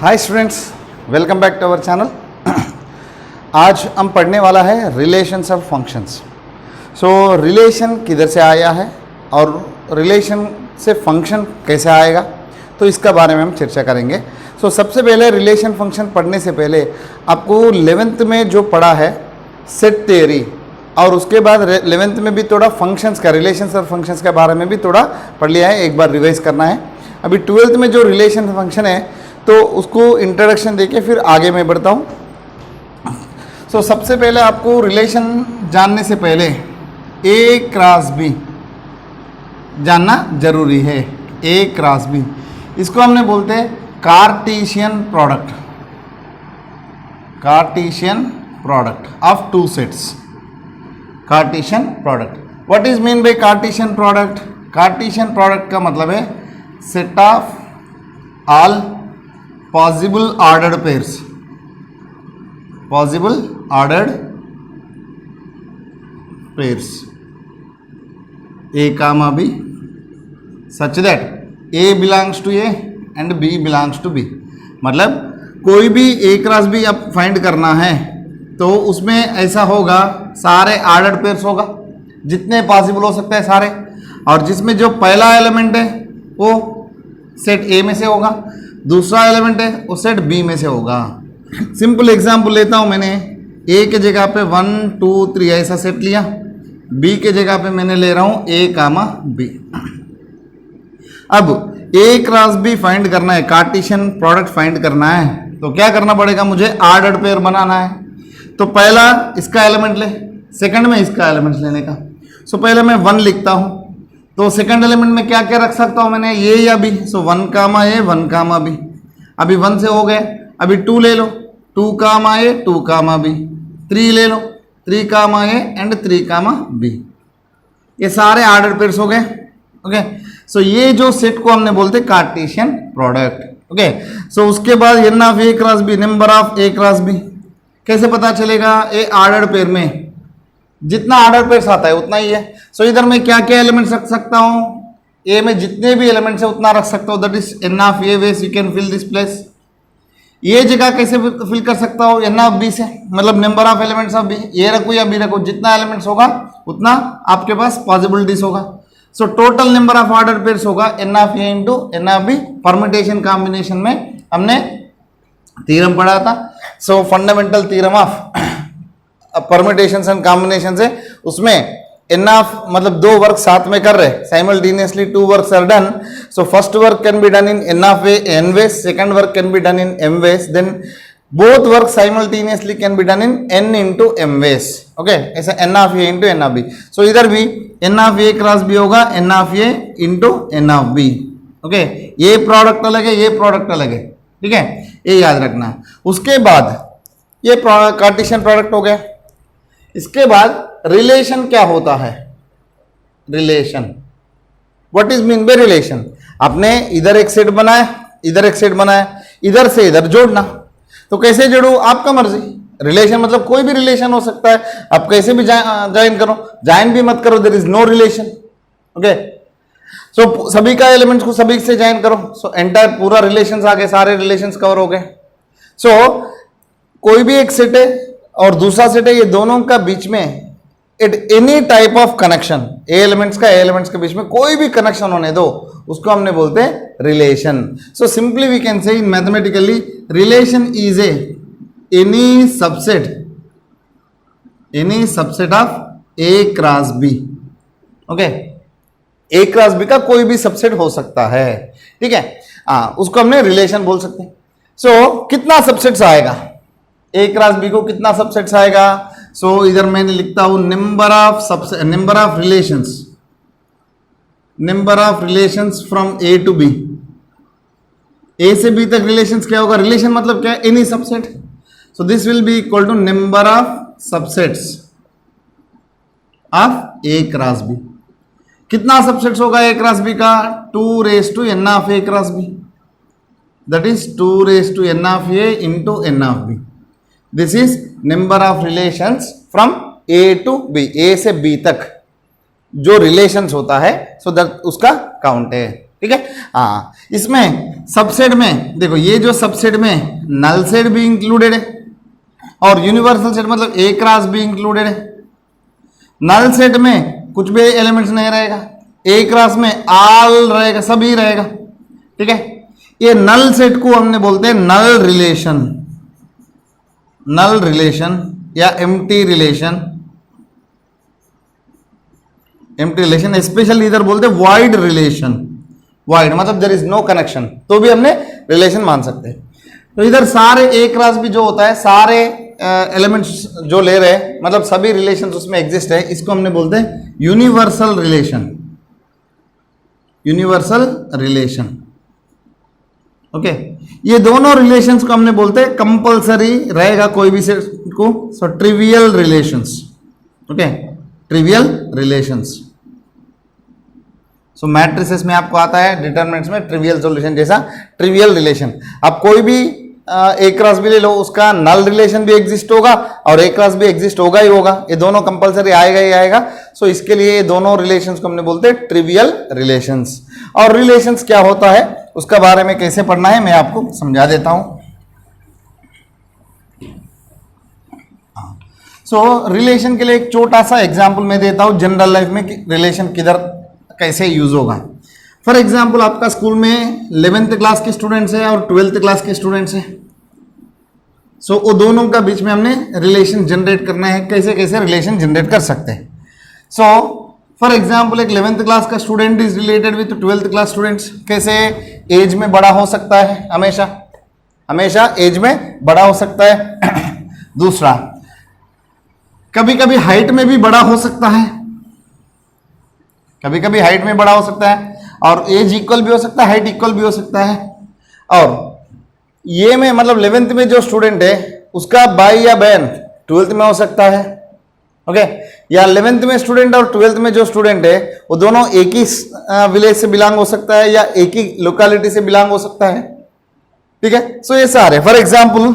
Hi students, welcome back to our channel. आज हम पढ़ने वाला है relations of functions. So relation किधर से आया है और रिलेशन से फंक्शन कैसे आएगा, तो इसका बारे में हम चर्चा करेंगे। सो सबसे पहले रिलेशन फंक्शन पढ़ने से पहले आपको 11th में जो पढ़ा है सेट थ्योरी, और उसके बाद 11th में भी थोड़ा फंक्शंस का, रिलेशंस और फंक्शंस के बारे में भी थोड़ा पढ़ लिया है, एक बार रिवाइज करना है। अभी 12th में जो रिलेशन फंक्शन है तो उसको इंट्रोडक्शन देके फिर आगे मैं बढ़ता हूँ। सो सबसे पहले आपको रिलेशन जानने से पहले ए क्रॉस बी जानना जरूरी है। ए क्रॉस बी, इसको हमने बोलते हैं Cartesian product, Cartesian product of two sets, Cartesian product. What is mean by Cartesian product? Cartesian product का मतलब है set of all possible ordered pairs, possible ordered pairs A comma B such that A belongs to A and B belongs to B। मतलब कोई भी A cross B आप find करना है तो उसमें ऐसा होगा, सारे ऑर्डर्ड पेयर्स होगा, जितने पॉसिबल हो सकते हैं सारे, और जिसमें जो पहला एलिमेंट है वो सेट A में से होगा, दूसरा एलिमेंट है वो सेट बी में से होगा। सिंपल एग्जांपल लेता हूं, मैंने ए के जगह पे 1 2 3 ऐसा सेट लिया, बी के जगह पे मैंने ले रहा हूं ए कामा बी। अब ए क्रॉस बी फाइंड करना है, कार्टेशियन प्रोडक्ट फाइंड करना है, तो क्या करना पड़ेगा, मुझे ऑर्डर्ड पेयर बनाना है। तो पहला इसका एलिमेंट ले, सेकंड में इसका एलिमेंट लेने का। सो पहले मैं 1 लिखता हूं, तो सेकंड एलिमेंट में क्या क्या रख सकता हूं मैंने, ये या बी। सो 1 कामा ए 1 कामा बी, अभी 1 से हो गए। अभी 2 ले लो, 2 कामा ए 2 कामा बी। 3 ले लो, 3 कामा ए एंड 3 कामा बी। ये सारे ऑर्डर पेयर्स हो गए। ओके, सो ये जो सेट को हमने बोलते कार्टेशियन प्रोडक्ट। ओके, सो उसके बाद n of A cross B, number of A cross B कैसे पता चलेगा? ए ऑर्डर पेयर में जितना ऑर्डर पेयर्स आता है उतना ही है। सो इधर मैं क्या क्या एलिमेंट्स रख सकता हूं, ए में जितने भी एलिमेंट्स है उतना रख सकता हूं, that is n of A ways you can fill this place. ये जगह कैसे फिल कर सकता हूं, एन ऑफ बी से, मतलब number of elements of B. A रखो या बी रखो, जितना एलिमेंट्स होगा उतना आपके पास पॉसिबिलिटीज होगा। So total number of order pairs होगा n of A into n of B. Permutation combination में हमने थ्योरम पढ़ा था। So fundamental theorem of permutations and combination से, उसमें एन ऑफ मतलब दो वर्क साथ में कर रहे, simultaneously 2 works are done. So first work can be done in n of A n ways, second work can be done in m ways, then both work simultaneously can be done in n into m ways. Okay, ऐसा n of A into n of B. So इधर भी n of A cross B होगा n of A into n of B. Okay, ये product अलग है, ये product अलग है, ठीक है, ये याद रखना। उसके बाद ये कार्टेशियन प्रोडक्ट हो गया। इसके बाद रिलेशन क्या होता है? Relation, what is mean by relation? आपने इधर एक सेट बनाया, इधर एक सेट बनाया, इधर से इधर जोड़ना, तो कैसे जोड़ो आपका मर्जी। रिलेशन मतलब कोई भी रिलेशन हो सकता है, आप कैसे भी ज्वाइन करो, ज्वाइन भी मत करो, there is no relation. Okay, so सभी का एलिमेंट्स को सभी से ज्वाइन करो, सो एंटायर पूरा रिलेशंस आ गए, सारे रिलेशंस कवर हो गए। सो कोई भी एक सेट है और दूसरा सेट है, ये दोनों का बीच में at any type of connection, A elements का ए एलिमेंट्स के बीच में कोई भी कनेक्शन होने दो, उसको हमने बोलते हैं relation. So simply we can say in mathematically relation is any subset of A cross B. Okay, A cross B का कोई भी सबसेट हो सकता है, ठीक है, उसको हमने रिलेशन बोल सकते हैं। सो कितना सबसेट्स आएगा ए क्रॉस बी को, कितना सबसेट्स आएगा? सो इधर मैंने लिखता हूं number of relations from A to B. A से बी तक रिलेशंस क्या होगा? रिलेशन मतलब क्या है? Any subset. So this will be equal to number of subsets of A cross B. कितना सबसेट्स होगा ए क्रॉस बी का? 2 raise to n of A cross B, that is 2 raise to n of A into n of B. This is number of relations from A to B, A से B तक जो relations होता है, so that उसका count है। ठीक है। हाँ, इसमें सबसेट में देखो, ये जो सबसेट में नल सेट भी इंक्लूडेड है और यूनिवर्सल सेट मतलब ए क्रॉस भी इंक्लूडेड है। नल सेट में कुछ भी एलिमेंट्स नहीं रहेगा, ए क्रॉस में ऑल रहेगा, सभी रहेगा, ठीक है। ये नल सेट को हमने बोलते हैं नल रिलेशन, नल रिलेशन या empty relation, empty relation, specially इधर बोलते हैं वॉइड रिलेशन। वॉइड मतलब देयर इज नो कनेक्शन, तो भी हमने रिलेशन मान सकते हैं। तो इधर सारे ए क्रॉस भी जो होता है, सारे एलिमेंट्स जो ले रहे हैं मतलब सभी रिलेशंस उसमें एग्जिस्ट है, इसको हमने बोलते हैं universal relation, universal relation. Okay, ये दोनों रिलेशंस को हमने बोलते हैं कंपलसरी रहेगा कोई भी सेट को, so trivial relations. Okay, trivial relations. So matrices में आपको आता है डिटरमिनेंट्स में ट्रिवियल सॉल्यूशन जैसा ट्रिवियल रिलेशन। आप कोई भी ए क्रॉस भी ले लो, उसका नल रिलेशन भी एग्जिस्ट होगा और ए क्रॉस भी एग्जिस्ट होगा ही होगा, ये दोनों कंपलसरी आएगा ही आएगा। सो इसके लिए ये दोनों रिलेशंस को हमने बोलते हैं ट्रिवियल रिलेशंस। और रिलेशंस क्या होता है उसका बारे में कैसे पढ़ना है मैं आपको समझा देता हूं। सो रिलेशन के लिए एक छोटा सा एग्जाम्पल मैं देता हूं जनरल लाइफ में कि रिलेशन किधर कैसे यूज होगा। फॉर एग्जाम्पल, आपका स्कूल में 11th क्लास के स्टूडेंट्स है और 12th क्लास के स्टूडेंट्स है। सो वो दोनों का बीच में हमने रिलेशन जनरेट करना है, कैसे कैसे रिलेशन जनरेट कर सकते हैं। सो फॉर एग्जाम्पल, एक 11th क्लास का student is related with 12th class students. कैसे? एज में बड़ा हो सकता है, हमेशा हमेशा एज में बड़ा हो सकता है। दूसरा, कभी कभी हाइट में भी बड़ा हो सकता है, कभी कभी हाइट में बड़ा हो सकता है और एज इक्वल भी हो सकता है, हाइट इक्वल भी हो सकता है। और ये में मतलब 11th में जो स्टूडेंट है उसका भाई या बहन 12th में हो सकता है। ओके, या 11th में स्टूडेंट और 12th में जो स्टूडेंट है वो दोनों एक ही विलेज से बिलोंग हो सकता है या एक ही लोकेलिटी से बिलोंग हो सकता है, ठीक है। सो ये सारे, फॉर एग्जाम्पल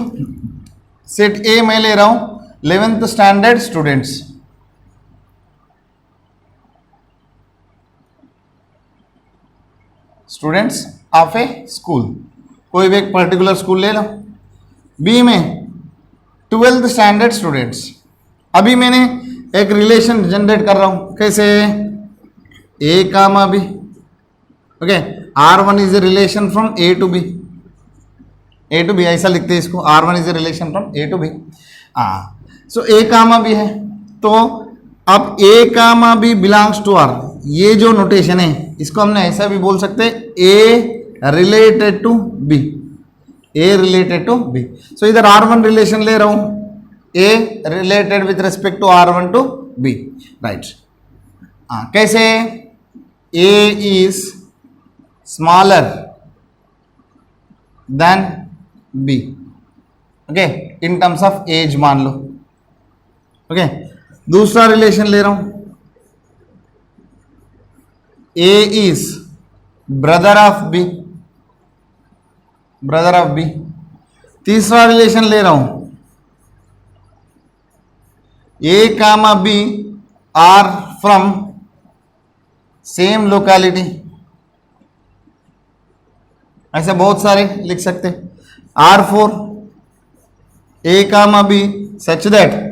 सेट ए मैं ले रहा हूं 11th standard students, students of A school, कोई भी एक पर्टिकुलर स्कूल ले लो। बी में 12th स्टैंडर्ड स्टूडेंट्स। अभी मैंने एक रिलेशन जनरेट कर रहा हूं, कैसे? A comma B. Okay, R1 is a relation from A to B, A to B ऐसा लिखते हैं इसको, R1 is a relation from A to B. So A comma B है, तो अब A comma B belongs to R, ये जो notation है इसको हमने ऐसा भी बोल सकते हैं A related to B, A related to B. So इधर R1 रिलेशन ले रहा हूं, A related with respect to R1 to B, right. कैसे? A is smaller than B, okay, in terms of age मान लो। ओके, दूसरा relation ले रहा हूं, A is brother of B, brother of B. तीसरा रिलेशन ले रहा हूं, A comma B are from same locality, ऐसे बहुत सारे लिख सकते हैं। R4, A comma B such that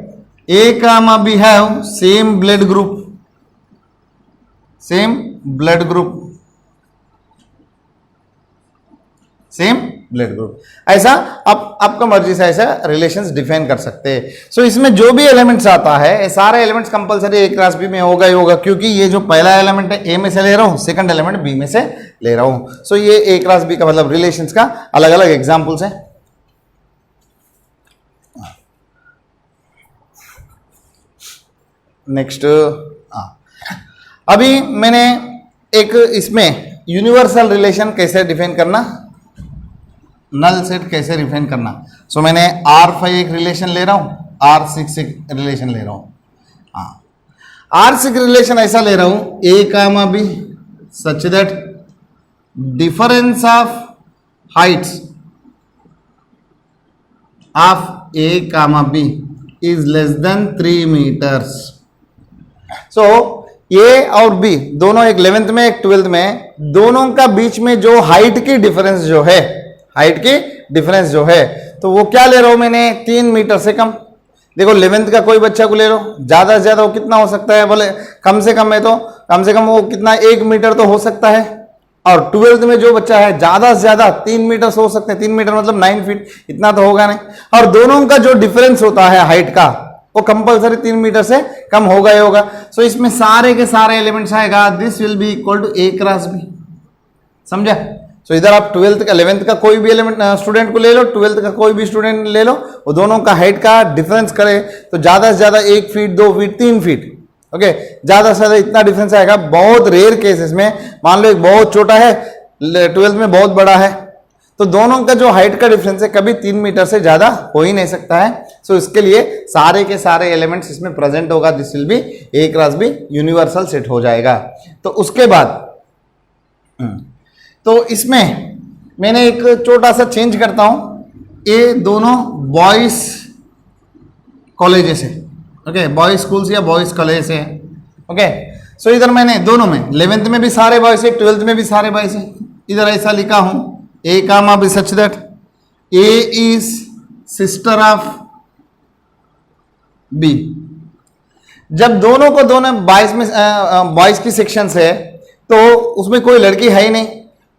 A comma B have same blood group, same blood group, same blood group. ऐसा आप आपका मर्जी से ऐसा रिलेशंस डिफाइन कर सकते हैं। सो इसमें जो भी एलिमेंट्स आता है ये सारे एलिमेंट्स कंपलसरी ए क्रॉस बी में होगा ही होगा, क्योंकि ये जो पहला एलिमेंट है ए में से ले रहा हूं, सेकंड एलिमेंट बी में से ले रहा हूं। सो ये ए क्रॉस बी का मतलब रिलेशंस का अलग अलग एग्जांपल्स है। नेक्स्ट, अभी मैंने एक इसमें यूनिवर्सल रिलेशन कैसे डिफाइन करना, नल सेट कैसे डिफाइन करना। सो मैंने R5 एक रिलेशन ले रहा हूं, R6 एक रिलेशन ले रहा हूं। R6 रिलेशन ऐसा ले रहा हूं, A comma B such that difference of heights of A comma B is less than 3 metres. So A और बी दोनों, एक 11th में एक 12th में, दोनों का बीच में जो हाइट की डिफरेंस जो है, हाइट की डिफरेंस जो है, तो वो क्या ले रहा हूं मैंने, 3 मीटर से कम। देखो 11th का कोई बच्चा को ले लो, ज्यादा से ज्यादा वो कितना हो सकता है, बोले कम से कम है तो कम से कम वो कितना 1 मीटर तो हो सकता है। और 12th में जो बच्चा है ज्यादा से ज्यादा 3 मीटर हो सकते हैं। 3 मीटर मतलब 9 फीट, इतना तो होगा नहीं। और दोनों का जो डिफरेंस होता है हाइट का, वो कंपलसरी 3 मीटर से कम होगा ही होगा। सो इसमें सारे के सारे एलिमेंट्स आएगा, this will be equal to a cross b। समझा? सो इधर आप 12th का 11th का कोई भी एलिमेंट स्टूडेंट को ले लो, 12th का कोई भी स्टूडेंट ले लो, वो दोनों का हाइट का डिफरेंस करे तो ज्यादा से ज्यादा 1 फीट, 2 फीट, 3 फीट, ओके, ज्यादा से ज्यादा इतना डिफरेंस आएगा। बहुत रेयर केसेस में, मान लो एक बहुत छोटा है, 12th में बहुत बड़ा है, तो दोनों का जो हाइट का डिफरेंस है कभी 3 मीटर से ज्यादा हो ही नहीं सकता है। सो इसके लिए सारे के सारे एलिमेंट्स इसमें प्रेजेंट होगा, this will B a cross b, universal set हो जाएगा। तो उसके बाद तो इसमें मैंने एक छोटा सा चेंज करता हूं, ये दोनों बॉयज कॉलेजेस है, ओके, बॉयज स्कूल्स या बॉयज कॉलेज है, ओके। सो इधर मैंने दोनों में 11th में भी सारे बॉयज है, 12th में भी सारे बॉयज है। इधर ऐसा लिखा हूं, A comma B such that A is sister of B. जब दोनों को दोनों बॉयज की सेक्शन है तो उसमें कोई लड़की है ही नहीं,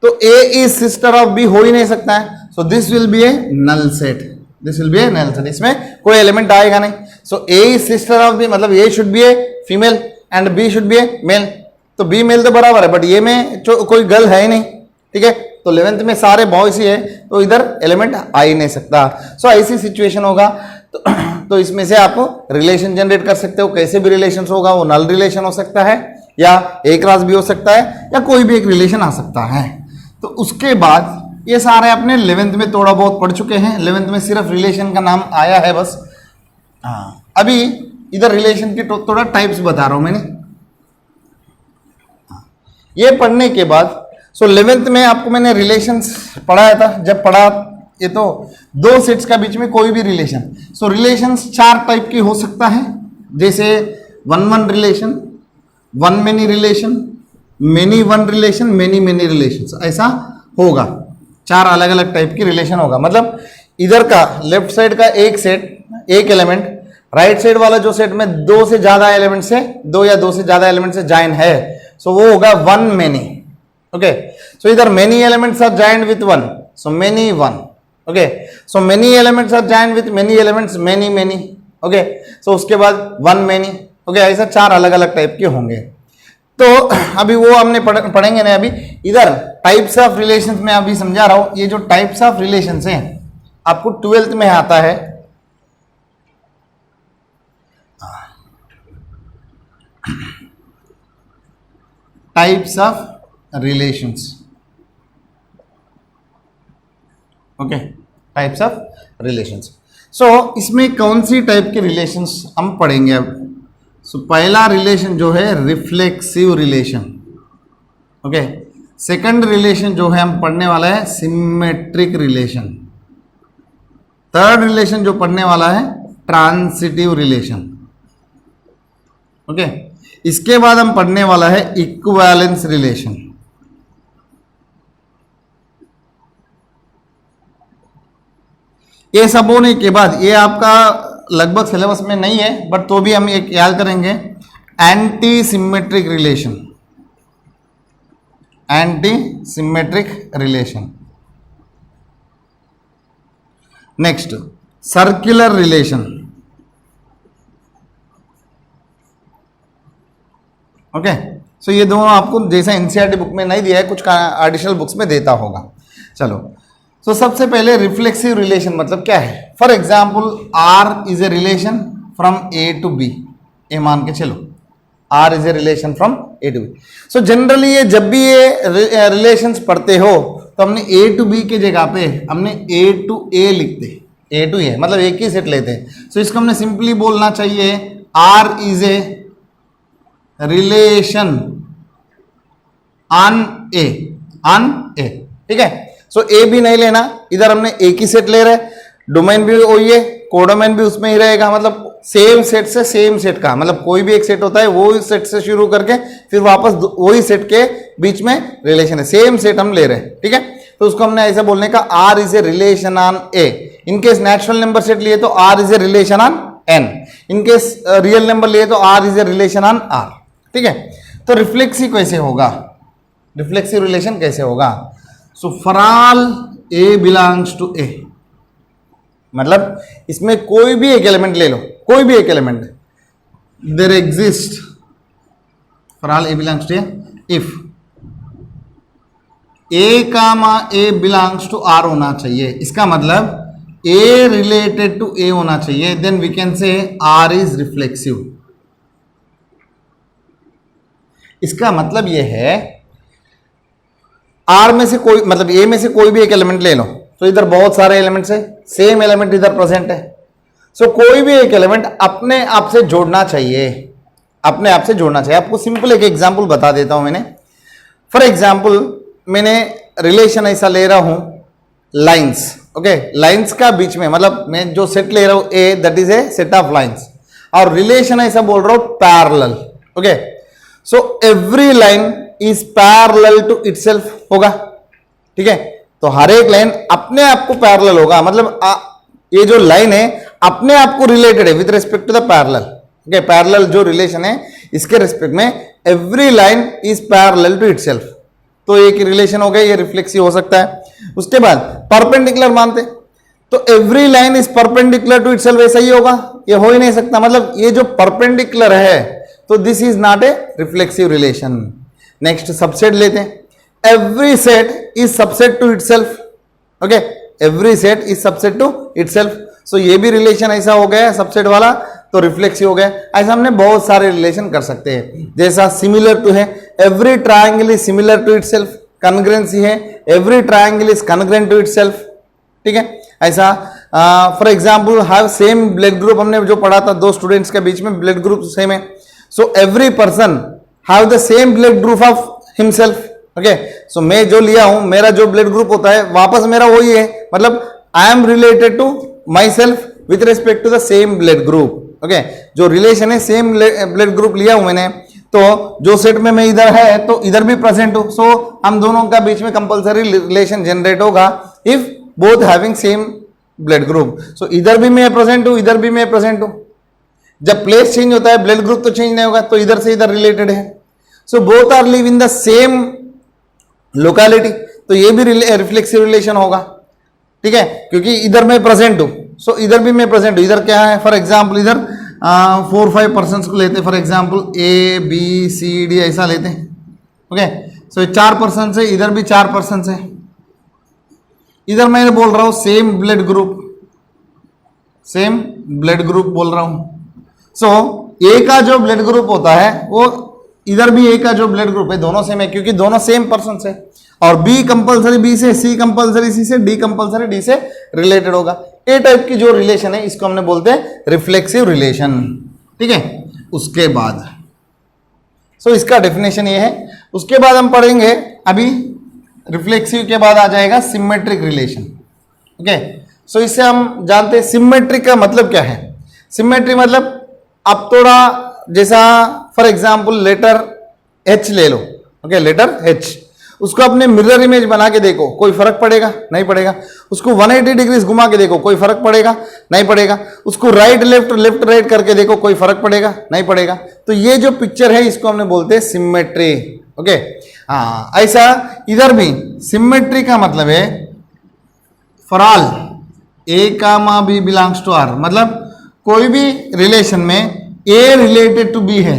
तो A is sister of B हो ही नहीं सकता है। So this will be a null set, this will be a null set, इसमें कोई एलिमेंट आएगा नहीं। So A is sister of B मतलब A should be a female and B should be a male. तो B male तो बराबर है, but ये में कोई गर्ल है ही नहीं, ठीक है। तो 11th में सारे बॉयज ही है, तो इधर एलिमेंट आ ही नहीं सकता। सो ऐसी सिचुएशन होगा तो इसमें से आप रिलेशन जनरेट कर सकते हो। कैसे भी रिलेशन होगा, वो नल रिलेशन हो सकता है या ए क्रॉस भी हो सकता है या कोई भी एक रिलेशन आ सकता है। तो उसके बाद ये सारे अपने 11th में थोड़ा बहुत पढ़ चुके हैं। 11th में सिर्फ रिलेशन का नाम आया है बस। अभी इधर रिलेशन के थोड़ा टाइप्स बता रहा हूं मैंने। ये पढ़ने के बाद 11th में आपको मैंने रिलेशंस पढ़ाया था। जब पढ़ा ये तो दो सेट्स का बीच में कोई भी रिलेशन, रिलेशंस 4 टाइप की हो सकता है, जैसे 1-1 relation, 1 many relation, many 1 relation, many many relations, ऐसा होगा। 4 अलग अलग टाइप की रिलेशन होगा। मतलब इधर का लेफ्ट साइड का एक सेट, एक एलिमेंट, राइट साइड वाला जो सेट में 2 से ज्यादा एलिमेंट से 2 या 2 से ज्यादा एलिमेंट से जॉइन है, सो वो होगा 1 मेनी, ओके। सो इधर many elements are joined with 1, so many 1, okay. So many elements are joined with many elements, many many, okay. So उसके बाद 1 मेनी, ओके। ऐसा 4 अलग अलग टाइप के होंगे। तो अभी वो हमने पढ़ेंगे ना। अभी इधर टाइप्स ऑफ रिलेशंस में अभी समझा रहा हूं। ये जो टाइप्स ऑफ रिलेशंस हैं आपको 12th में आता है। Types of relations, okay, types of relations. So इसमें कौन सी टाइप के रिलेशंस हम पढ़ेंगे अब। पहला रिलेशन जो है reflexive relation, okay. Second relation जो है हम पढ़ने वाला है सिमेट्रिक रिलेशन। थर्ड रिलेशन जो पढ़ने वाला है ट्रांसिटिव रिलेशन, ओके। इसके बाद हम पढ़ने वाला है इक्विवेलेंस रिलेशन। ये सब होने के बाद ये आपका लगभग सिलेबस में नहीं है, बट तो भी हम एक याद करेंगे, anti symmetric relation, anti symmetric relation. Next circular relation, okay. So ये दोनों आपको जैसा एनसीईआरटी बुक में नहीं दिया है, कुछ एडिशनल बुक्स में देता होगा। चलो, सो सबसे पहले रिफ्लेक्सिव रिलेशन मतलब क्या है। For example R is a relation from A to B, A मान के चलो R is a relation from A to B. So generally ये जब भी ये रिलेशंस पढ़ते हो तो हमने ए टू बी के जगह पे हमने ए टू ए लिखते, ए टू ए मतलब एक ही सेट लेते हैं। सो इसको हमने सिंपली बोलना चाहिए R is a relation on A, on A, ठीक है। सो ए भी नहीं लेना, इधर हमने एक ही सेट ले रहे, डोमेन भी वही है, कोडोमेन भी उसमें ही रहेगा, मतलब सेम सेट से सेम सेट का, मतलब कोई भी एक सेट होता है वो इस सेट से शुरू करके फिर वापस वही सेट के बीच में रिलेशन है, सेम सेट हम ले रहे हैं, ठीक है। तो उसको हमने ऐसा बोलने का R is a relation on A. In case natural number set लिए तो R is a relation on N, in case real number लिए तो R is a relation on R, ठीक है। तो रिफ्लेक्सिव कैसे होगा, रिफ्लेक्सिव रिलेशन कैसे होगा? So for all A belongs to A, मतलब इसमें कोई भी एक एलिमेंट ले लो, कोई भी एक element, there exist for all A belongs to A if A comma A belongs to R होना चाहिए, इसका मतलब ए रिलेटेड टू ए होना चाहिए, then we can say R is reflexive. इसका मतलब यह है आर में से कोई, मतलब ए में से कोई भी एक एलिमेंट ले लो, तो इधर बहुत सारे एलिमेंट्स है, सेम एलिमेंट इधर प्रेजेंट है, सो कोई भी एक एलिमेंट अपने आप से जोड़ना चाहिए, अपने आप से जोड़ना चाहिए। आपको सिंपल एक एग्जांपल बता देता हूं मैंने। फॉर एग्जांपल मैंने रिलेशन ऐसा ले रहा हूं लाइंस, ओके, लाइंस का बीच में, मतलब मैं जो सेट ले रहा हूं A, that is a set of lines, और रिलेशन ऐसा बोल रहा हूं parallel, okay. So every line is parallel to itself होगा, ठीक है। तो हर एक लाइन अपने आप को पैरेलल होगा, मतलब ये जो लाइन है अपने आप को रिलेटेड है with respect to the parallel, okay. Parallel जो रिलेशन है इसके रिस्पेक्ट में every line is parallel to itself, तो एक रिलेशन हो गया, ये रिफ्लेक्सिव हो सकता है। उसके बाद परपेंडिकुलर मानते, तो every line is perpendicular to itself, ऐसा ही होगा, ये हो ही नहीं सकता, मतलब ये जो परपेंडिकुलर है तो this is not a reflexive relation. Next subset लेते हैं, every set is subset to itself, okay, every set is subset to itself, so ये भी रिलेशन ऐसा हो गया सबसेट वाला, तो रिफ्लेक्सिव हो गया। ऐसा हमने बहुत सारे रिलेशन कर सकते हैं, जैसा सिमिलर टू है, every triangle is similar to itself, congruency है, every triangle is congruent to itself, ठीक है। ऐसा for example have same blood group, हमने जो पढ़ा था दो स्टूडेंट्स के बीच में ब्लड ग्रुप सेम है, so every person have the same blood group of himself, okay. So मैं जो लिया हूं, मेरा जो ब्लड ग्रुप होता है वापस मेरा वही है, मतलब I am related to myself with respect to the same blood group, okay. जो रिलेशन है सेम ब्लड ग्रुप लिया हूं मैंने, तो जो सेट में मैं इधर है तो इधर भी प्रेजेंट हूं, सो हम दोनों का बीच में कंपलसरी रिलेशन जनरेट होगा if both having same blood group. So इधर भी मैं प्रेजेंट हूं, इधर भी मैं प्रेजेंट हूं, जब प्लेस चेंज होता है ब्लड ग्रुप तो चेंज नहीं होगा, तो इधर से इधर रिलेटेड है, so both are live in the same locality, तो ये भी रिफ्लेक्सिव रिलेशन होगा, ठीक है, क्योंकि इधर मैं प्रेजेंट हूं, सो इधर भी मैं प्रेजेंट हूं। इधर क्या है, फॉर एग्जांपल इधर 4-5 पर्सन्स को लेते हैं, for example A B C D ऐसा लेते हैं, ओके। सो 4 पर्सन है, इधर भी 4 पर्सन है, इधर मैं बोल रहा हूं same blood group, same blood group बोल रहा हूं। सो ए का जो ब्लड ग्रुप होता है वो इधर भी ए का जो ब्लड ग्रुप है दोनों सेम है, क्योंकि दोनों सेम पर्सन है, और बी कंपलसरी बी से, सी कंपलसरी सी से, डी कंपलसरी डी से रिलेटेड होगा। ए टाइप की जो रिलेशन है इसको हमने बोलते हैं रिफ्लेक्सिव रिलेशन, ठीक है। उसके बाद सो इसका डेफिनेशन ये है। उसके बाद हम पढ़ेंगे, अभी रिफ्लेक्सिव के बाद आ जाएगा सिमेट्रिक रिलेशन, ओके। सो इससे हम जानते हैं सिमेट्रिक का मतलब क्या है। सिमेट्री मतलब अब थोड़ा जैसा फॉर एग्जाम्पल लेटर एच ले लो, ओके, लेटर एच, उसको अपने मिरर इमेज बना के देखो, कोई फर्क पड़ेगा? नहीं पड़ेगा। उसको 180 डिग्री घुमा के देखो, कोई फर्क पड़ेगा? नहीं पड़ेगा। उसको राइट लेफ्ट लेफ्ट राइट करके देखो, कोई फर्क पड़ेगा? नहीं पड़ेगा। तो ये जो पिक्चर है इसको हमने बोलते हैं सिमेट्री, ओके। हाँ, ऐसा इधर भी सिमेट्री का मतलब है for all A comma B belongs to R, मतलब कोई भी रिलेशन में ए रिलेटेड टू बी है,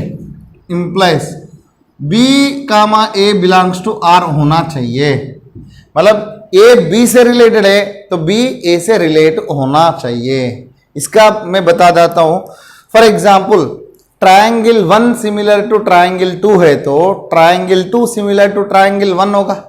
implies B comma A belongs to R होना चाहिए, मतलब ए बी से रिलेटेड है तो बी ए से रिलेट होना चाहिए। इसका मैं बता देता हूं, for example triangle 1 similar to triangle 2 है तो ट्रायंगल 2 सिमिलर टू ट्रायंगल 1 होगा,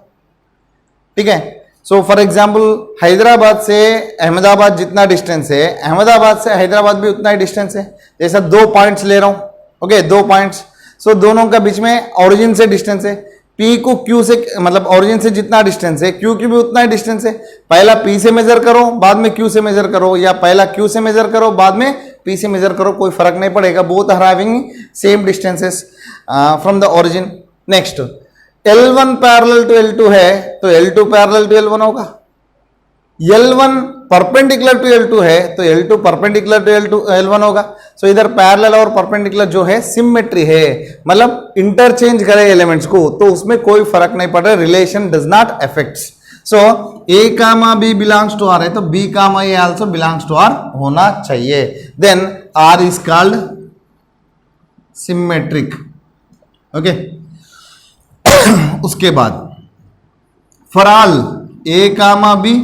ठीक है। सो फॉर एग्जाम्पल हैदराबाद से अहमदाबाद जितना डिस्टेंस है, अहमदाबाद से हैदराबाद भी उतना ही डिस्टेंस है। जैसा 2 पॉइंट्स ले रहा हूं, ओके, 2 पॉइंट्स, सो दोनों का बीच में ओरिजिन से डिस्टेंस है, P को Q से, मतलब ओरिजिन से जितना डिस्टेंस है Q की भी उतना ही डिस्टेंस है। पहला P से मेजर करो बाद में Q से मेजर करो, या पहला Q से मेजर करो बाद में P से मेजर करो, कोई फर्क नहीं पड़ेगा, both are having same distances from the origin. Next L1 parallel to L2 है तो L2 पैरेलल टू L1 होगा। L1 परपेंडिकुलर टू L2 है तो L2 परपेंडिकुलर टू L1 होगा। सो इधर पैरेलल और परपेंडिकुलर जो है सिमेट्री है, मतलब इंटरचेंज करे एलिमेंट्स को तो उसमें कोई फर्क नहीं पड़ रहा, relation does not affects. So A comma B belongs to R है तो B comma A also belongs to R होना चाहिए। Then R is called symmetric. Okay, उसके बाद for all A comma B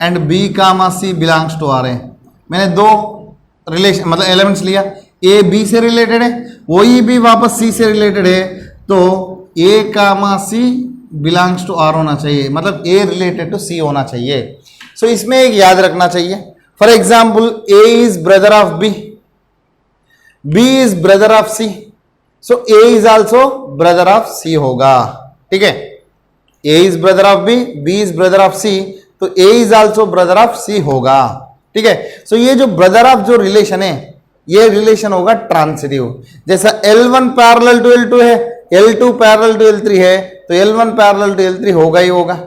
and B comma C belongs to R है। मैंने दो relation मतलब एलिमेंट्स लिया, A B से रिलेटेड है, वही B वापस C से रिलेटेड है, तो A comma C belongs to R होना चाहिए, मतलब A रिलेटेड टू C होना चाहिए। सो इसमें एक याद रखना चाहिए, for example A is brother of B, B is brother of C, so A is also brother of C होगा। ठीक है, A is brother of B, B is brother of C, तो A is also brother of C होगा। ठीक है, so ये जो brother of जो रिलेशन है ये रिलेशन होगा ट्रांसिटिव। जैसा L1 पैरेलल टू L2 है, L2 पैरेलल टू L3 है, तो L1 पैरेलल टू L3 होगा ही होगा।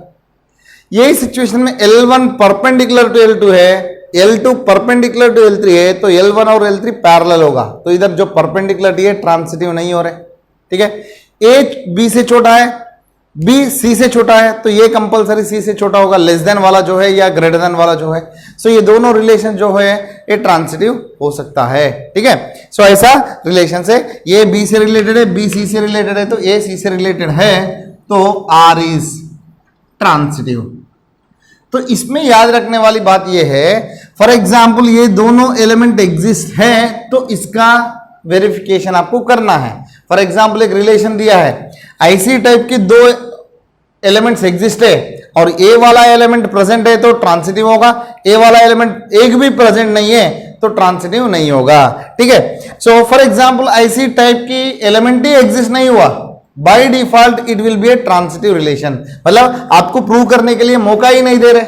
यही सिचुएशन में L1 परपेंडिकुलर टू L2 है, L2 परपेंडिकुलर टू L3 है, तो L1 और L3 पैरेलल होगा, तो इधर जो परपेंडिकुलरिटी है ट्रांसिटिव नहीं हो रहे। ठीक है, A B से छोटा है, B C से छोटा है, तो ये कंपलसरी C से छोटा होगा, लेस देन वाला जो है या ग्रेटर देन वाला जो है। सो ये दोनों रिलेशन जो है ये ट्रांसिटिव हो सकता है। ठीक है, सो ऐसा रिलेशन से ये B से रिलेटेड है, B C से रिलेटेड है, तो A C से रिलेटेड है, तो R इज ट्रांसिटिव। तो इसमें याद रखने वाली बात यह है, फॉर एग्जाम्पल ये दोनों एलिमेंट एग्जिस्ट है तो इसका वेरिफिकेशन आपको करना है। फॉर एग्जाम्पल एक रिलेशन दिया है, ऐसी टाइप की दो एलिमेंट्स एग्जिस्ट है और ए वाला एलिमेंट प्रेजेंट है तो ट्रांसिटिव होगा, ए वाला एलिमेंट एक भी प्रेजेंट नहीं है तो ट्रांसिटिव नहीं होगा। ठीक है, सो फॉर एग्जाम्पल ऐसी टाइप की एलिमेंट ही एग्जिस्ट नहीं हुआ, bye default it will be a transitive relation, मतलब आपको प्रूव करने के लिए मौका ही नहीं दे रहे,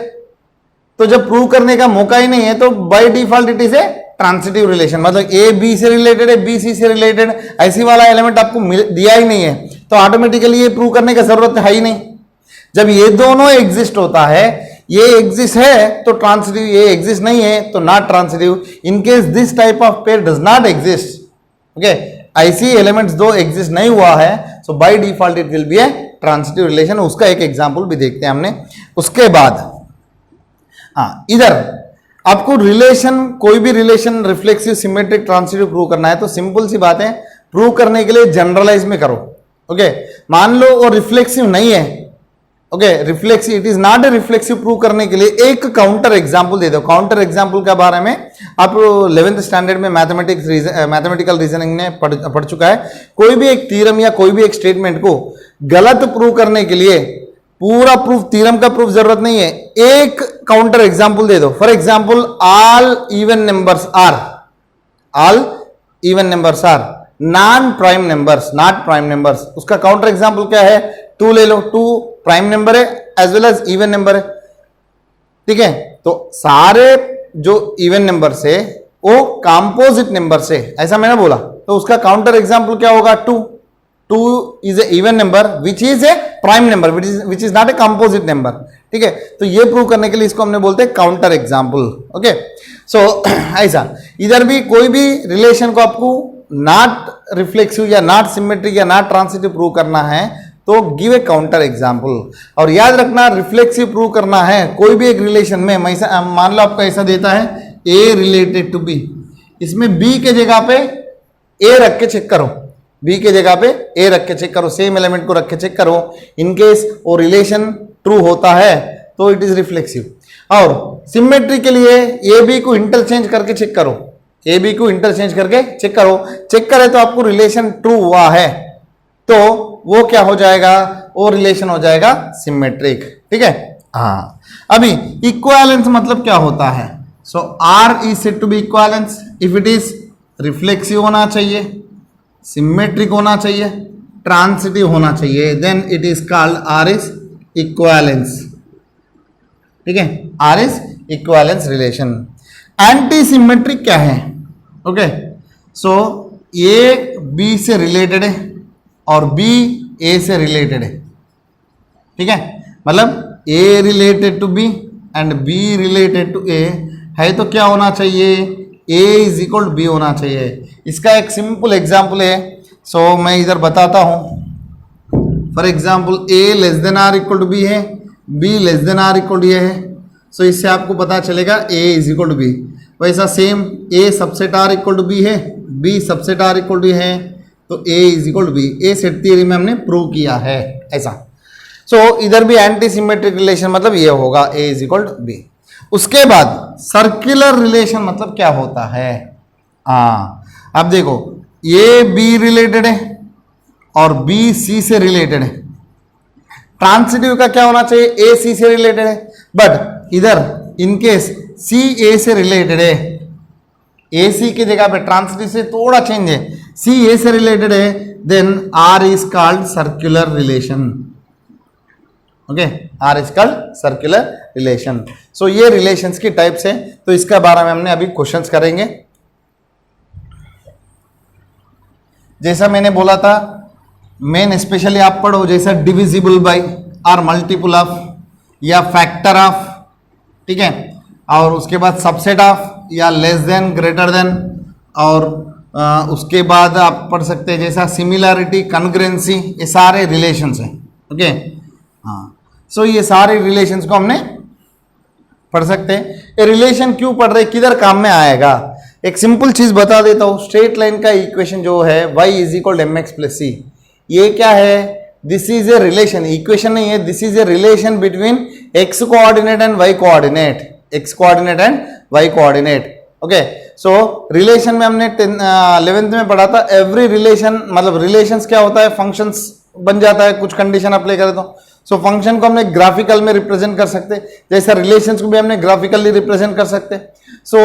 तो जब प्रूव करने का मौका ही नहीं है तो bye default it is a transitive relation, मतलब ए बी से रिलेटेड है, बी सी से रिलेटेड, ऐसी वाला एलिमेंट आपको दिया ही नहीं है तो ऑटोमेटिकली ये प्रूव करने की जरूरत है ही नहीं। जब ये दोनों एग्जिस्ट होता है, ये एग्जिस्ट है तो ट्रांसिटिव, ये एग्जिस्ट नहीं है तो not transitive. In case this type of pair does not exist, okay, ऐसी एलिमेंट्स दो एग्जिस्ट नहीं हुआ है, so by default it will be a transitive relation. उसका एक एग्जांपल भी देखते हैं हमने। उसके बाद इधर आपको रिलेशन, कोई भी relation reflexive, symmetric, transitive prove करना है तो सिंपल सी बात है, प्रूव करने के लिए जनरलाइज में करो। ओके, मान लो वो रिफ्लेक्सिव नहीं है, okay, reflexive, it is not a reflexive, prove करने के लिए एक काउंटर एग्जांपल दे दो। काउंटर एग्जांपल के बारे में आप 11th स्टैंडर्ड में मैथमेटिकल रीजनिंग में पढ़ चुका है। कोई भी एक थ्योरम या कोई भी एक स्टेटमेंट को गलत प्रूव करने के लिए पूरा प्रूफ, थ्योरम का प्रूफ जरूरत नहीं है, एक काउंटर एग्जांपल दे दो। For example all even numbers are, all even numbers are non prime numbers, not prime numbers, उसका काउंटर एग्जांपल क्या है? 2 ले लो, 2 प्राइम नंबर है as well as even number है। ठीक है, तो सारे जो इवन नंबर से वो कंपोजिट नंबर से, ऐसा मैंने बोला, तो उसका काउंटर एग्जांपल क्या होगा? 2 is a even number which is a prime number which is not a composite number। ठीक है, तो ये प्रूव करने के लिए इसको हमने बोलते हैं काउंटर एग्जांपल। ओके, सो ऐसा इधर भी कोई भी रिलेशन को आपको नॉट रिफ्लेक्सिव या नॉट सिमेट्रिक या नॉट ट्रांसिटिव प्रूव करना है तो गिव ए काउंटर एग्जांपल। और याद रखना, रिफ्लेक्सिव प्रूव करना है कोई भी एक रिलेशन में, मान लो आपको ऐसा देता है ए रिलेटेड टू बी, इसमें बी के जगह पे ए रख के चेक करो, बी के जगह पे ए रख के चेक करो, सेम एलिमेंट को रख के चेक करो। इनकेस वो रिलेशन ट्रू होता है तो इट इज रिफ्लेक्सिव। और सिमेट्री के लिए ए बी को इंटरचेंज करके चेक करो, ए बी को इंटरचेंज करके चेक करो, चेक करे तो आपको रिलेशन ट्रू हुआ है तो वो क्या हो जाएगा? वो रिलेशन हो जाएगा सिमेट्रिक। ठीक है, हाँ। अभी इक्विवेलेंस मतलब क्या होता है? So R is said to be equivalence if it is reflexive होना चाहिए, सिमेट्रिक होना चाहिए, ट्रांसिटिव होना चाहिए, then it is called R is equivalence. ठीक है, R is equivalence relation. Anti symmetric क्या है? ओके, सो ए बी से रिलेटेड है और बी ए से रिलेटेड है, ठीक है, मतलब A related to B and B related to A है, तो क्या होना चाहिए, A is equal to B होना चाहिए। इसका एक सिंपल एग्जाम्पल है, सो मैं इधर बताता हूं। For example A less than or equal to B है, B less than or equal to A है, सो इससे आपको पता चलेगा A is equal to B. वैसा same A subset or equal to B है, B subset or equal to है, तो A is equal to B. A set theory में हमने प्रूव किया है ऐसा। सो इधर भी एंटी सिमेट्रिक रिलेशन मतलब ये होगा, ए इज इक्वल टू बी। उसके बाद सर्कुलर रिलेशन मतलब क्या होता है, अब देखो ए बी रिलेटेड है और बी सी से रिलेटेड है, ट्रांसिटिव का क्या होना चाहिए, ए सी से रिलेटेड है, बट इधर इनकेस सी ए से रिलेटेड है, ए सी की जगह पे ट्रांसिटिव से थोड़ा चेंज है, सी ए से रिलेटेड है, then R is called circular relation. Okay, R is called circular relation. So ये रिलेशंस की टाइप्स है, तो इसके बारे में हमने अभी क्वेश्चंस करेंगे। जैसा मैंने बोला था, मेन स्पेशली आप पढ़ो, जैसा डिविजिबल बाय और मल्टीपल ऑफ या फैक्टर ऑफ, ठीक है, और उसके बाद सबसेट ऑफ या लेस देन ग्रेटर देन, और उसके बाद आप पढ़ सकते हैं जैसा सिमिलैरिटी, कॉन्ग्रुएंसी, ये सारे रिलेशंस हैं। ओके, हाँ, सो ये सारे रिलेशंस को हमने पढ़ सकते हैं। ये रिलेशन क्यों पढ़ रहे, किधर काम में आएगा, एक सिंपल चीज बता देता हूं। स्ट्रेट लाइन का इक्वेशन जो है y is equal m x plus c, ये क्या है, this is a relation, equation नहीं है, this is a relation between x coordinate and y coordinate, x coordinate and y coordinate. Okay, so relation में हमने 11th में पढ़ा था, एवरी रिलेशन मतलब रिलेशंस क्या होता है, फंक्शंस बन जाता है, कुछ कंडीशन अप्लाई करें तो। सो फंक्शन को हमने ग्राफिकल में रिप्रेजेंट कर सकते, जैसा रिलेशंस को भी हमने ग्राफिकली रिप्रेजेंट कर सकते। सो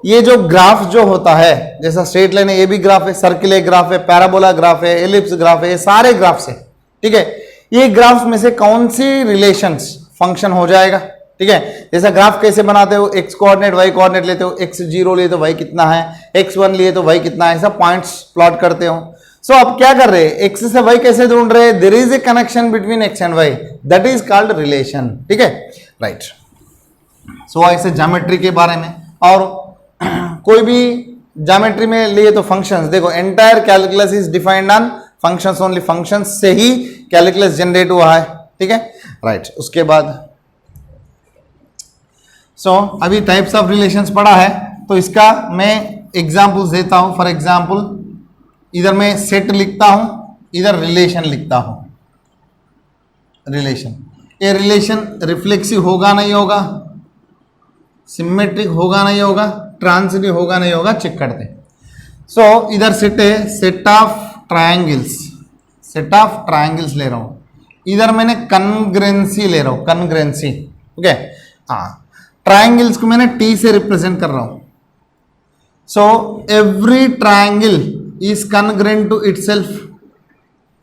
ये जो ग्राफ जो होता है, जैसा स्ट्रेट लाइन है, ये भी ग्राफ है, सर्किल ग्राफ है, पैराबोला ग्राफ है, एलिप्स ग्राफ है, ये सारे ग्राफ्स है, ठीक है। ये ग्राफ में से कौन सी रिलेशंस फंक्शन हो जाएगा, ठीक है। जैसा ग्राफ कैसे बनाते हो, एक्स कोऑर्डिनेट वाई कोऑर्डिनेट लेते हो, एक्स 0 लिए तो वाई कितना है, एक्स 1 लिए तो वाई कितना है, ऐसा पॉइंट्स प्लॉट करते हो। सो अब क्या कर रहे हैं, एक्स से वाई कैसे ढूंढ रहे हैं, there is a connection between x and y, that is called relation, ठीक है, राइट। सो ऐसे ज्योमेट्री के बारे में, और कोई भी ज्योमेट्री में लिए तो फंक्शंस, देखो entire calculus is defined on functions only, functions से ही कैलकुलस जनरेट हुआ है, ठीक है, राइट। उसके बाद सो अभी टाइप्स ऑफ रिलेशंस पढ़ा है, तो इसका मैं एग्जांपल्स देता हूं। फॉर एग्जांपल इधर मैं सेट लिखता हूं, इधर रिलेशन लिखता हूं, रिलेशन, ये रिलेशन रिफ्लेक्सिव होगा नहीं होगा, सिमेट्रिक होगा नहीं होगा, ट्रांसिटिव होगा नहीं होगा, चेक करते हैं। सो इधर सेट है, set of triangles, set of triangles ले रहा हूं, इधर मैंने कन्ग्रेंसी ले रहा हूं, कन्ग्रेंसी, ओके, हाँ, ट्रायंगल्स को मैंने टी से रिप्रेजेंट कर रहा हूं। So every triangle is congruent to itself,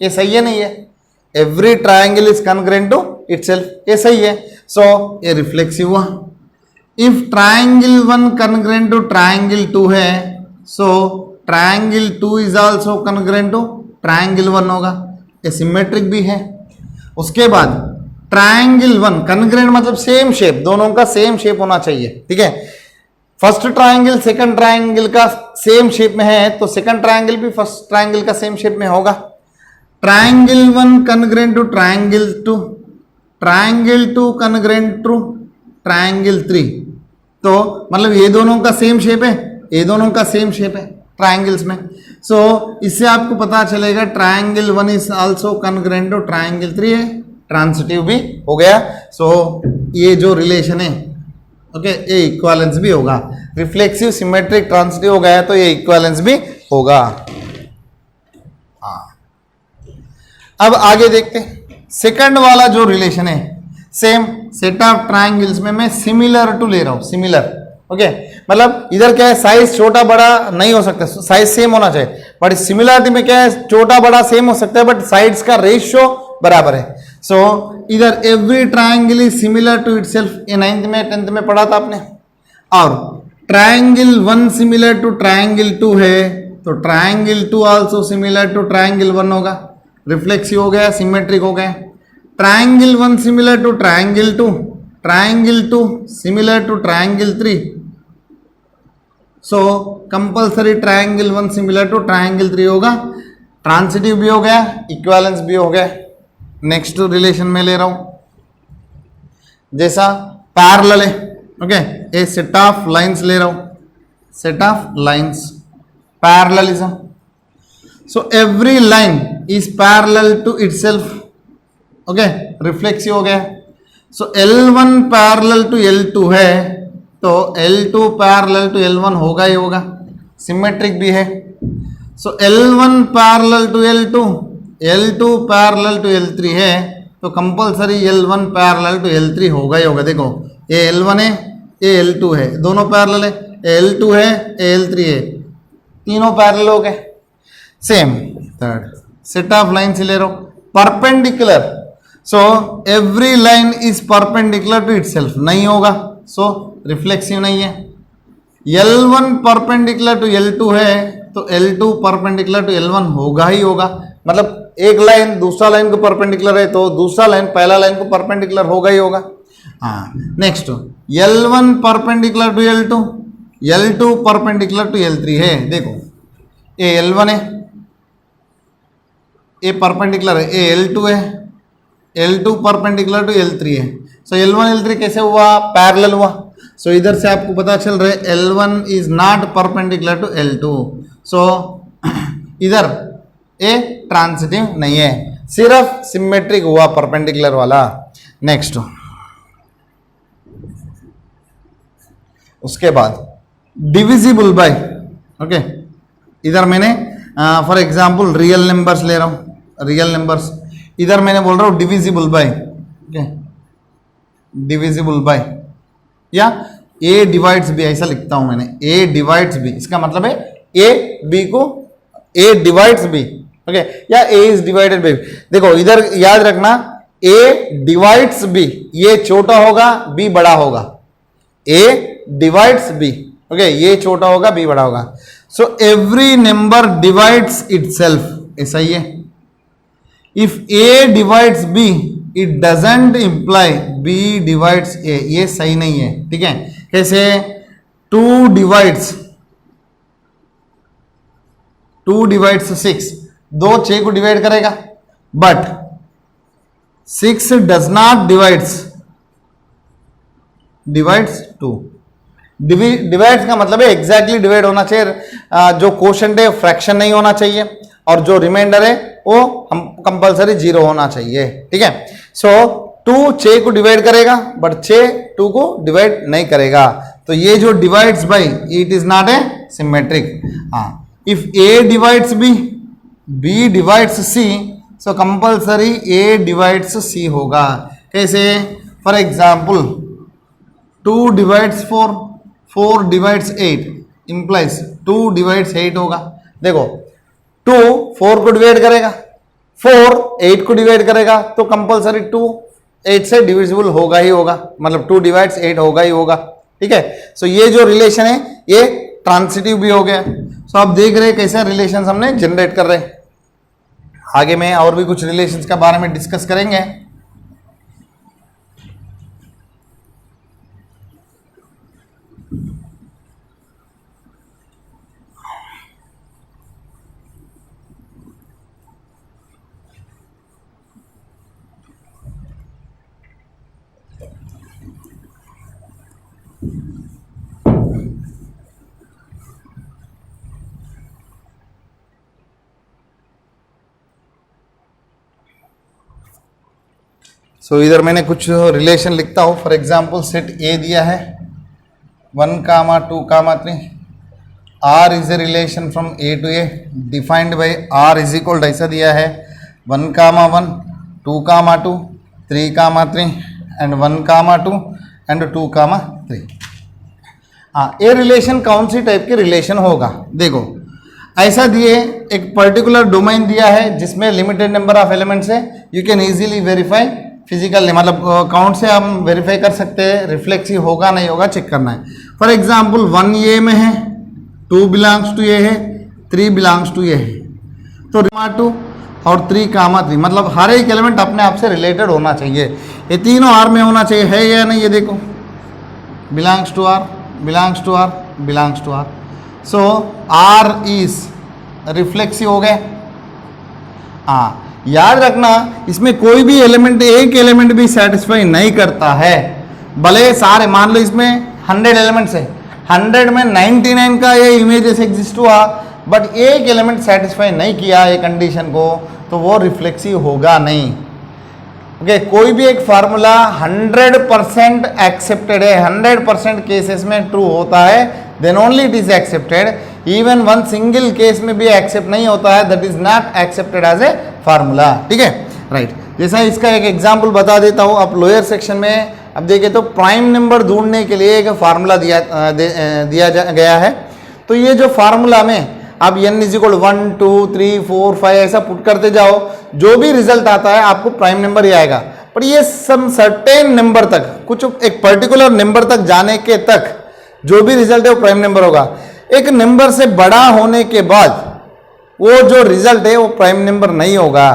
ये सही है नहीं है, every triangle is congruent to itself, ये सही है। सो ये रिफ्लेक्सिव हुआ। If triangle 1 congruent to triangle 2 है, so triangle 2 is also congruent to triangle 1 होगा, ये सिमेट्रिक भी है। उसके बाद ट्रायंगल 1 कन्ग्रेंट मतलब सेम शेप, दोनों का सेम शेप होना चाहिए, ठीक है। फर्स्ट ट्रायंगल सेकंड ट्रायंगल का सेम शेप में है, तो सेकंड ट्रायंगल भी फर्स्ट ट्रायंगल का सेम शेप में होगा। Triangle 1 congruent to triangle 2, triangle 2 congruent to triangle 3, तो मतलब ये दोनों का सेम शेप है, ये दोनों का सेम शेप है ट्रायंगल्स में। सो इससे आपको पता चलेगा triangle 1 is also congruent to triangle 3 है, ट्रांसिटिव भी हो गया। सो ये जो रिलेशन है, ओके, ये इक्विवेलेंस भी होगा, रिफ्लेक्सिव सिमेट्रिक ट्रांसिटिव हो गया, तो ये इक्विवेलेंस भी होगा। हाँ, अब आगे देखते हैं, सेकंड वाला जो रिलेशन है, सेम सेट ऑफ ट्रायंगल्स में मैं सिमिलर टू ले रहा हूं, सिमिलर, ओके, मतलब इधर क्या है, साइज छोटा बड़ा नहीं हो सकता, साइज सेम होना चाहिए, बट सिमिलरिटी में क्या है, छोटा बड़ा सेम हो सकता है, बट साइड्स का रेशियो बराबर है। सो इधर every triangle is similar to itself, ये 9th में 10th में पढ़ा था आपने। और ट्रायंगल 1 सिमिलर टू ट्रायंगल 2 है तो triangle 2 also similar to triangle 1 होगा, रिफ्लेक्सिव हो गया, सिमेट्रिक हो गया। Triangle 1 similar to triangle 2, triangle 2 similar to triangle 3, so compulsory triangle 1 similar to triangle 3 होगा। ट्रांसिटिव भी हो गया, इक्विवेलेंस भी हो गया। नेक्स्ट रिलेशन में ले रहा हूं, जैसा पैरेलल है, okay, a set of lines ले रहा हूं, set of lines, parallelism. So every line is parallel to itself, okay, reflexive हो गया। सो L1 पैरेलल टू L2 है तो L2 पैरेलल टू L1 होगा ही होगा, सिमेट्रिक भी है। So L1 parallel to L2, L2 parallel to L3 है तो compulsory L1 parallel to L3 होगा ही होगा। देखो ये L1 है, ये L2 है, दोनों पैरेलल है, ये L2 है, ये L3 है, तीनों पैरेलल हो गए। Same third set of line से ले रहा हूं, perpendicular. So every line is perpendicular to itself, नहीं होगा, सो रिफ्लेक्सिव नहीं है। L1 परपेंडिकुलर टू L2 है तो L2 परपेंडिकुलर टू L1 होगा ही होगा। मतलब एक लाइन दूसरा लाइन को परपेंडिकुलर है तो दूसरा लाइन पहला लाइन को परपेंडिकुलर होगा ही होगा। हाँ, next L1 perpendicular to L2, L2 perpendicular to L3 है। देखो ये L1 है, ये परपेंडिकुलर है, ये L2 है, L2 परपेंडिकुलर टू L3 है। सो L1 L3 कैसे हुआ, पैरेलल हुआ। सो इधर से आपको पता चल रहा है L1 is not perpendicular to L2, so इधर ए ट्रांसिटिव नहीं है, सिर्फ सिमेट्रिक हुआ परपेंडिकुलर वाला। नेक्स्ट उसके बाद डिविजिबल बाय, ओके, इधर मैंने फॉर एग्जांपल रियल नंबर्स ले रहा हूं, रियल नंबर्स, इधर मैंने बोल रहा हूं divisible by, okay, divisible by, या ए डिवाइड्स बी, ऐसा लिखता हूं मैंने, ए डिवाइड्स बी, इसका मतलब है ए बी को, ए डिवाइड्स बी, ओके, या ए इज डिवाइडेड बाय। देखो इधर याद रखना, ए डिवाइड्स बी, ये छोटा होगा बी बड़ा होगा, ए डिवाइड्स बी, ओके, ये छोटा होगा बी बड़ा होगा। So every number divides itself, ऐसा ही है। If A divides B it doesn't imply B divides A, ये सही नहीं है, ठीक है। कैसे, 2 डिवाइड्स 6, 2 6 को डिवाइड करेगा, but 6 does not divides 2। Divides का मतलब है एग्जैक्टली डिवाइड होना चाहिए, जो क्वोशंट है फ्रैक्शन नहीं होना चाहिए, और जो रिमाइंडर है वो हम कंपल्सरी 0 होना चाहिए, ठीक है। सो 2 6 को डिवाइड करेगा बट 6 2 को डिवाइड नहीं करेगा, तो ये जो divides by it is not a symmetric. हाँ, if A divides B divides C, so compulsory A divides C होगा। कैसे, for example 2 divides 4 divides 8 implies 2 divides 8 होगा। देखो 2 4 को डिवाइड करेगा, 4 8 को डिवाइड करेगा, तो कंपल्सरी 2 8 से डिविजिबल होगा ही होगा, मतलब 2 डिवाइड्स 8 होगा ही होगा, ठीक है। सो ये जो रिलेशन है ये ट्रांसिटिव भी हो गया। सो आप देख रहे हैं कैसे रिलेशन हमने जनरेट कर रहे हैं। आगे में और भी कुछ रिलेशंस के बारे में डिस्कस करेंगे। सो इधर मैंने कुछ रिलेशन लिखता हूँ। फॉर एग्जाम्पल सेट ए दिया है 1, 2, 3, R is a relation from A to A defined by R is equal, ऐसा दिया है 1, 1, 2, 2, 3, 3 एंड 1, 2 एंड 2, 3। हाँ, ये रिलेशन कौन सी टाइप के रिलेशन होगा, देखो ऐसा दिए एक पर्टिकुलर डोमेन दिया है जिसमें लिमिटेड नंबर ऑफ एलिमेंट्स है, you can easily verify physical नहीं, मतलब काउंट से हम वेरीफाई कर सकते हैं रिफ्लेक्सिव होगा नहीं होगा, चेक करना है। फॉर एग्जाम्पल 1 ये में है, 2 बिलोंग्स टू ये है, 3 बिलोंग्स टू ये है, तो 2 और 3, मतलब हर एक एलिमेंट अपने आप से रिलेटेड होना चाहिए। ये तीनों आर में होना चाहिए, है या नहीं, ये देखो belongs to R, belongs to R, belongs to R. So R is reflexive हो गए। हाँ, याद रखना इसमें कोई भी एलिमेंट, एक एलिमेंट भी सेटिस्फाई नहीं करता है, भले सारे, मान लो इसमें 100 एलिमेंट्स है, 100 में 99 का ये इमेजेस एग्जिस्ट हुआ, बट एक एलिमेंट सेटिस्फाई नहीं किया ये कंडीशन को, तो वो रिफ्लेक्सिव होगा नहीं। ओके, कोई भी एक फार्मूला 100% एक्सेप्टेड है, 100% केसेस में ट्रू होता है, then only it is accepted. Even one single case में भी एक्सेप्ट नहीं होता है, that is not accepted as a formula. ठीक है, राइट। जैसा इसका एक एग्जांपल बता देता हूँ, आप लोअर सेक्शन में अब देखें तो प्राइम नंबर ढूंढने के लिए एक फार्मूला दिया गया है। तो ये जो फार्मूला में आप n = 1 2 3 4 5 ऐसा पुट करते जाओ, जो भी रिजल्ट आता है आपको प्राइम नंबर ही आएगा। पर ये सम सर्टेन नंबर तक, कुछ एक पर्टिकुलर नंबर तक जाने के तक जो भी रिजल्ट है वो प्राइम नंबर होगा। एक नंबर से बड़ा होने के बाद वो जो रिजल्ट है वो प्राइम नंबर नहीं होगा।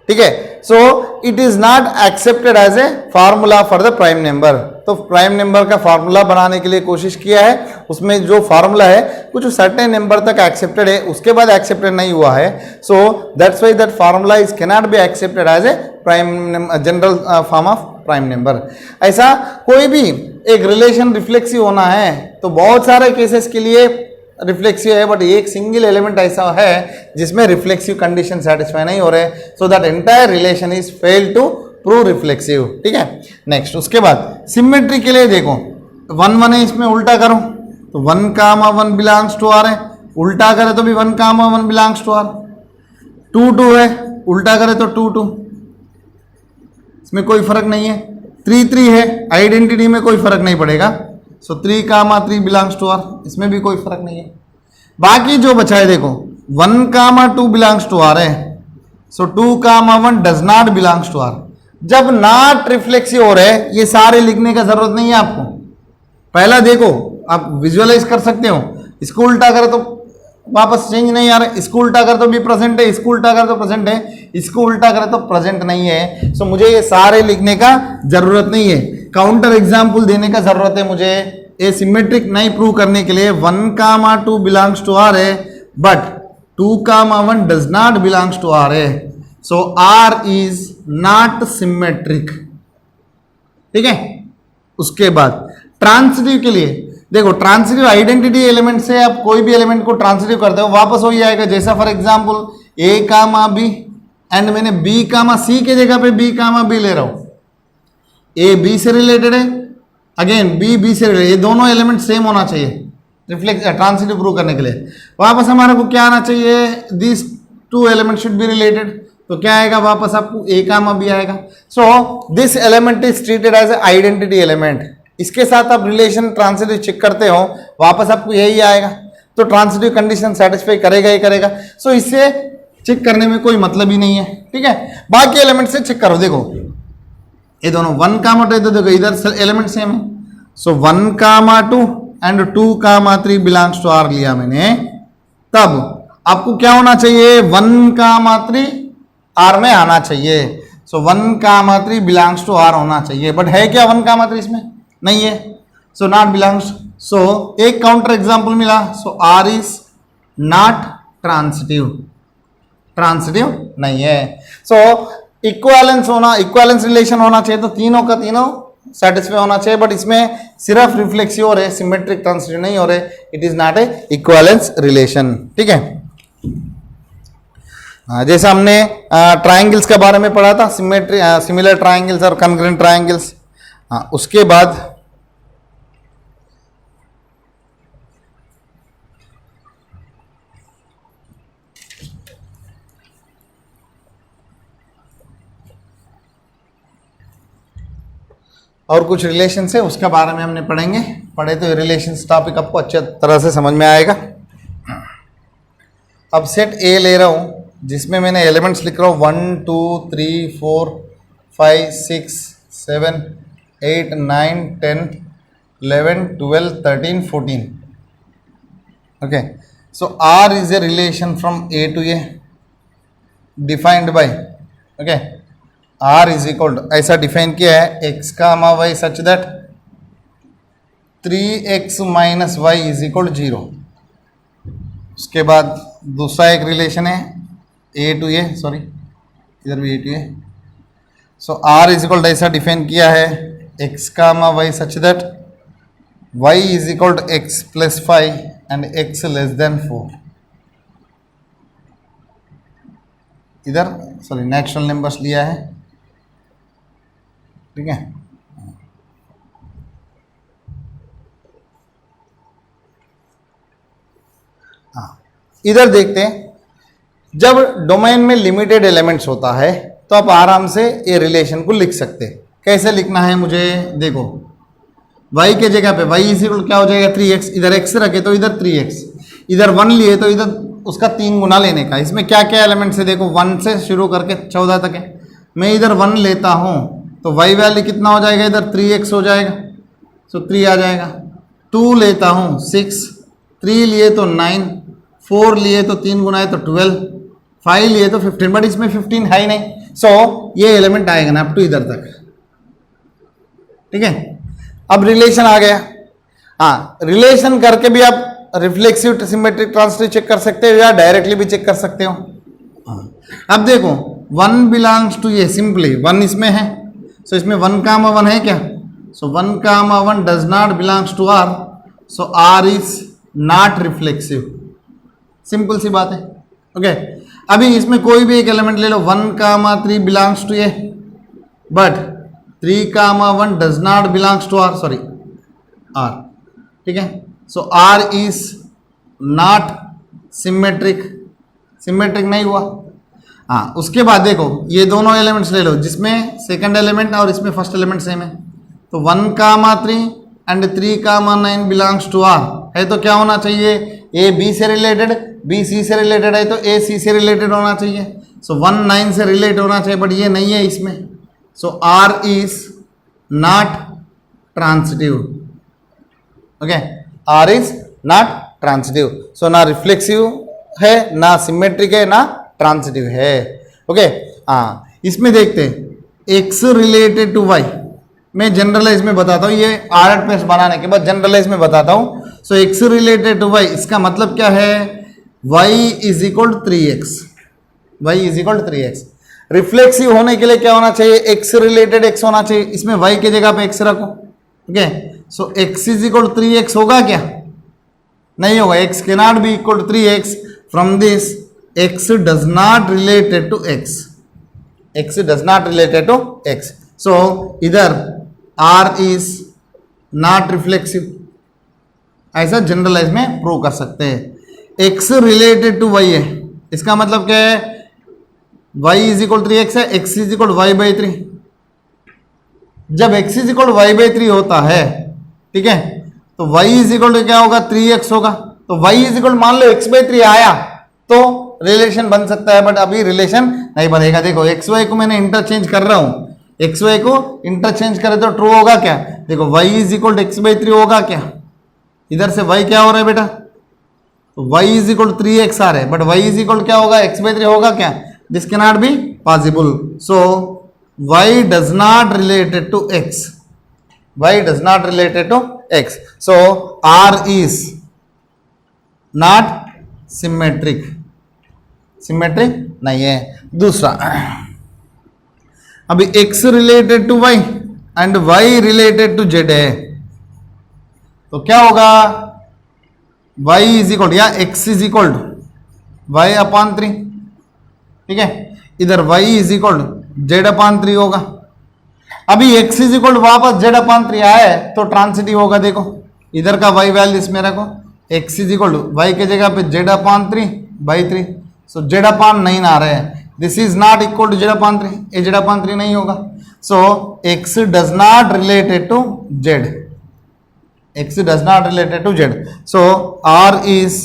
ठीक है, so it is not accepted as a formula for the prime number. तो प्राइम नंबर का फार्मूला बनाने के लिए कोशिश किया है, उसमें जो फार्मूला है कुछ सर्टेन नंबर तक एक्सेप्टेड है, उसके बाद एक्सेप्टेड नहीं हुआ है। So that's why that formula is cannot be accepted as a prime general form of prime number. ऐसा कोई भी एक रिलेशन रिफ्लेक्सिव होना है तो बहुत सारे केसेस के लिए रिफ्लेक्सिव है, बट एक सिंगल एलिमेंट ऐसा है जिसमें रिफ्लेक्सिव कंडीशन सेटिस्फाई नहीं हो रहे, so that entire relation is fail to prove reflexive. ठीक है, नेक्स्ट उसके बाद सिमेट्री के लिए देखो 1 1 है, इसमें उल्टा करो तो 1, 1 बिलोंग्स टू आर है, उल्टा करे तो भी 1, 1 बिलोंग्स टू आर। 2 2 है, उल्टा करे तो 2 2, इसमें कोई फर्क नहीं है। 3 3 है, आइडेंटिटी में कोई फर्क नहीं पड़ेगा, सो 3, 3 बिलोंग्स टू आर, इसमें भी कोई फर्क नहीं है। बाकी जो बचा है देखो 1, 2 बिलोंग्स टू आर है, so 2, 1 does not belongs to R. जब नॉट रिफ्लेक्सिव हो रहे ये सारे लिखने का जरूरत नहीं है आपको, पहला देखो आप विजुअलाइज कर सकते हो। इसको उल्टा करे तो वापस चेंज नहीं आ रहा, इसको उल्टा करे तो भी प्रेजेंट है, इसको उल्टा करे तो प्रेजेंट है, इसको उल्टा करे तो प्रेजेंट नहीं है। सो मुझे ये सारे लिखने का जरूरत नहीं है, काउंटर एग्जाम्पल देने का जरूरत है मुझे ये सिमेट्रिक नहीं प्रूव करने के लिए। 1, 2 बिलोंग्स टू आर है, but 2, 1 does not belongs to are है, so R is not symmetric. ठीक है, उसके बाद ट्रांसिटिव के लिए देखो, ट्रांसिटिव आइडेंटिटी एलिमेंट से आप कोई भी एलिमेंट को ट्रांसिटिव करते हो वापस हो ही आएगा। जैसा for example A, B and मैंने B, C के जगह पे B, B ले रहा हूं, A B से रिलेटेड है, अगेन B से रिलेटेड, ये दोनों एलिमेंट सेम होना चाहिए रिफ्लेक्स ट्रांसिटिव प्रूव करने के लिए। वापस हमारे को क्या आना चाहिए, this 2 element should be related, तो क्या आएगा वापस आपको A, B आएगा। So this element is treated as a identity element, इसके साथ आप रिलेशन ट्रांसिटिव चेक करते हो वापस आपको यही आएगा, तो ट्रांसिटिव कंडीशन सेटिस्फाई करेगा ही करेगा। सो इससे चेक करने में कोई मतलब ही नहीं है। ठीक है, बाकी एलिमेंट से चेक करो, देखो ये दोनों 1, 2 तो देखो इधर एलिमेंट सेम है, सो 1, 2 एंड 2, 3 बिलोंग्स टू आर लिया मैंने, तब आपको क्या होना चाहिए, 1, 3 आर में आना चाहिए। सो 1, 3 बिलोंग्स टू आर होना चाहिए, बट है क्या 1, 3 इसमें नहीं है, सो नॉट बिलोंग्स। सो एक काउंटर एग्जांपल मिला, so R is not transitive, transitive नहीं है। सो इक्विवेलेंस होना, इक्विवेलेंस रिलेशन होना चाहिए, तो तीनों का तीनों सेटिस्फाई होना चाहिए, बट इसमें सिर्फ रिफ्लेक्सिव हो रहे, सिमेट्रिक ट्रांसिटिव नहीं हो रहे, it is not A equivalence relation. ठीक है, जैसे हमने ट्राइंगल्स के बारे में पढ़ा था, सिमेट्री सिमिलर ट्राइंगल्स और कॉन्ग्रुएंट ट्राइंगल्स। उसके बाद और कुछ रिलेशंस है, उसके बारे में हमने पढ़े तो रिलेशंस टॉपिक आपको अच्छी तरह से समझ में आएगा। अब सेट ए ले रहा हूं जिसमें मैंने एलिमेंट्स लिख रहा हूं 1 2 3 4 5 6 7 8 9 10 11 12 13 14. Okay, so R is a relation from A to A defined by, okay, R is equal to, ऐसा डिफाइन किया है x comma y such that 3x minus y is equal 0. उसके बाद दूसरा एक रिलेशन है ए टू ए, सॉरी इधर भी A to A. So R is equal ऐसा डिफाइन किया है x comma y such that y is equal to x plus 5 and x less than 4. इधर सॉरी नेचुरल नंबर्स लिया है, ठीक है. इधर देखते हैं, जब डोमेन में लिमिटेड एलिमेंट्स होता है तो आप आराम से ये रिलेशन को लिख सकते हैं. कैसे लिखना है मुझे देखो, y के जगह पे y इज इक्वल क्या हो जाएगा 3x, इधर x रखे तो इधर 3x, इधर 1 लिए तो इधर उसका 3 गुना लेने का. इसमें क्या क्या एलिमेंट्स है देखो, 1 से शुरू करके 14 तक है. मैं इधर 1 लेता हूँ तो y वैल्यू कितना हो जाएगा, इधर 3x हो जाएगा, सो 3 आ जाएगा. 2 लेता हूँ 6, 3 लिए तो 9, 4 लिए तो 3 गुना है तो 12, 5 लिए तो 15, बट इसमें 15 है ही नहीं. सो ये एलिमेंट आएगा ना अप टू इधर तक, ठीक है. अब रिलेशन आ गया. हाँ, रिलेशन करके भी आप रिफ्लेक्सिव सिमेट्रिक ट्रांसिटिव चेक कर सकते हो या डायरेक्टली भी चेक कर सकते हो. अब देखो 1 बिलोंग्स टू ये, सिंपली 1 इसमें है, सो इसमें 1 कामा 1 है क्या, so 1 comma 1 does not belongs to R, so R is not reflexive. Simple सी बात है. ओके, अभी इसमें कोई भी एक एलिमेंट ले लो, 1 comma 3 belongs to A, but 3 comma 1 does not belongs to R, sorry R, ठीक है. So R is not symmetric, symmetric नहीं हुआ. हाँ, उसके बाद देखो ये दोनों एलिमेंट्स ले लो जिसमें सेकंड एलिमेंट और इसमें फर्स्ट एलिमेंट सेम है, तो 1 comma 3 and 3 comma 9 belongs to are है, तो क्या होना चाहिए, ए बी से रिलेटेड, बी सी से रिलेटेड है तो ए सी से रिलेटेड होना चाहिए. सो 1 9 से रिलेट होना चाहिए, बट ये नहीं है इसमें. So R is not transitive. Okay, R is not transitive. So ना रिफ्लेक्सिव है, ना सिमेट्रिक है, ना ट्रांसिटिव है. ओके, हाँ, इसमें देखते हैं एक्स रिलेटेड टू वाई. मैं जनरलाइज में बताता हूँ, ये आर पेस्ट बनाने के बाद जनरलाइज में बताता हूँ. So x related to y, इसका मतलब क्या है, y is equal to 3x, y is equal to 3x. Reflexive होने के लिए क्या होना चाहिए, x रिलेटेड x होना चाहिए. इसमें y के जगह पे x रखो. Okay, so x is equal to 3x होगा क्या, नहीं होगा. x can not be equal to 3x. From this x does not related to x, x does not related to x. So इधर r is not reflexive, ऐसा generalize में prove कर सकते हैं. x रिलेटेड टू y है, इसका मतलब क्या है, y इज इक्वल 3x है, x is equal y by 3. जब x is equal y by 3 होता है, ठीक है, तो y इज इक्वल क्या होगा, 3x होगा. तो y इज इक्वल मान लो x बाई 3 आया तो रिलेशन बन सकता है, बट अभी रिलेशन नहीं बनेगा. देखो एक्स वाई को मैंने इंटरचेंज कर रहा हूं, एक्स वाई को इंटरचेंज करे तो ट्रू होगा क्या, देखो y is equal to x by 3 होगा क्या. इधर से y क्या हो रहा है बेटा, y is equal to 3x आ रहा है, बट y इज इक्वल क्या होगा, x बाई 3 होगा क्या. This can not be possible. So y does not related to x, y does not related to x. So r is not symmetric, symmetric नहीं है. दूसरा, अभी x related to y and y related to z है, तो क्या होगा, y is equal या x is equal to y upon 3, ठीक है. इधर y is equal to z upon 3 होगा. अभी x इज इक्वल टू वापस z अपॉन 3 आया है तो ट्रांसिटिव होगा. देखो इधर का y वैल्यू इसमें रखो, x is equal to y के जगह पे z upon 3 by 3. So z upon 9 आ रहे हैं, this is not equal to z upon 3, ये z अपॉन 3 नहीं होगा. So x does not related to z, x does not related to z. So R is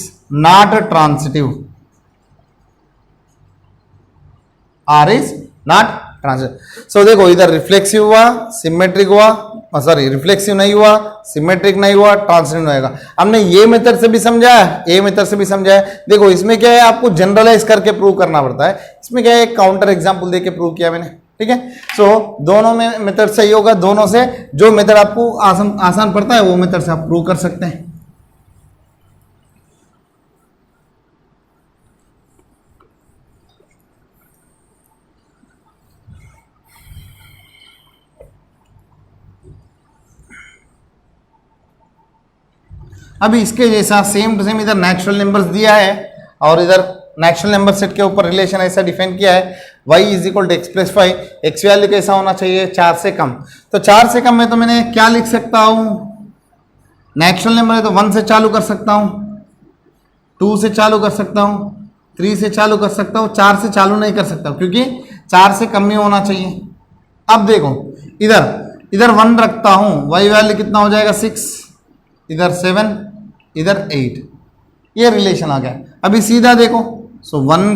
not transitive, R is not transitive. So देखो इधर reflexive हुआ, symmetric हुआ, sorry reflexive नहीं हुआ, symmetric नहीं हुआ, ट्रांजिटिव नहीं होगा। हमने ये मेथड से भी समझा है, ये मेथड से भी समझा है। देखो इसमें क्या है, आपको जनरलाइज करके प्रूव करना पड़ता है। इसमें क्या है, एक काउंटर एग्जांपल देके प्रूव किया मैंने, ठीक है। सो दोनों में मेथड सही होगा, दोनों से जो मेथड आपको आसान पड़ता है वो मेथड से आप प्रूव कर सकते हैं। अभी इसके जैसा सेम टू सेम इधर नेचुरल नंबर्स दिया है और इधर नेचुरल नंबर सेट के ऊपर रिलेशन ऐसा डिफाइन किया है, y is equal to x plus five, x value कैसा होना चाहिए 4 से कम। तो 4 से कम में तो मैंने क्या लिख सकता हूं, नेचुरल नंबर है तो 1 से चालू कर सकता हूं, 2 से चालू कर सकता हूं, 3 से चालू कर सकता हूं, 4 से चालू नहीं कर सकता क्योंकि 4 से कम ही होना चाहिए। अब देखो इधर 1 रखता हूं, y वैल्यू कितना हो जाएगा 6, इधर 7, इधर 8, ये रिलेशन आ गया। अभी सीधा देखो, so 1,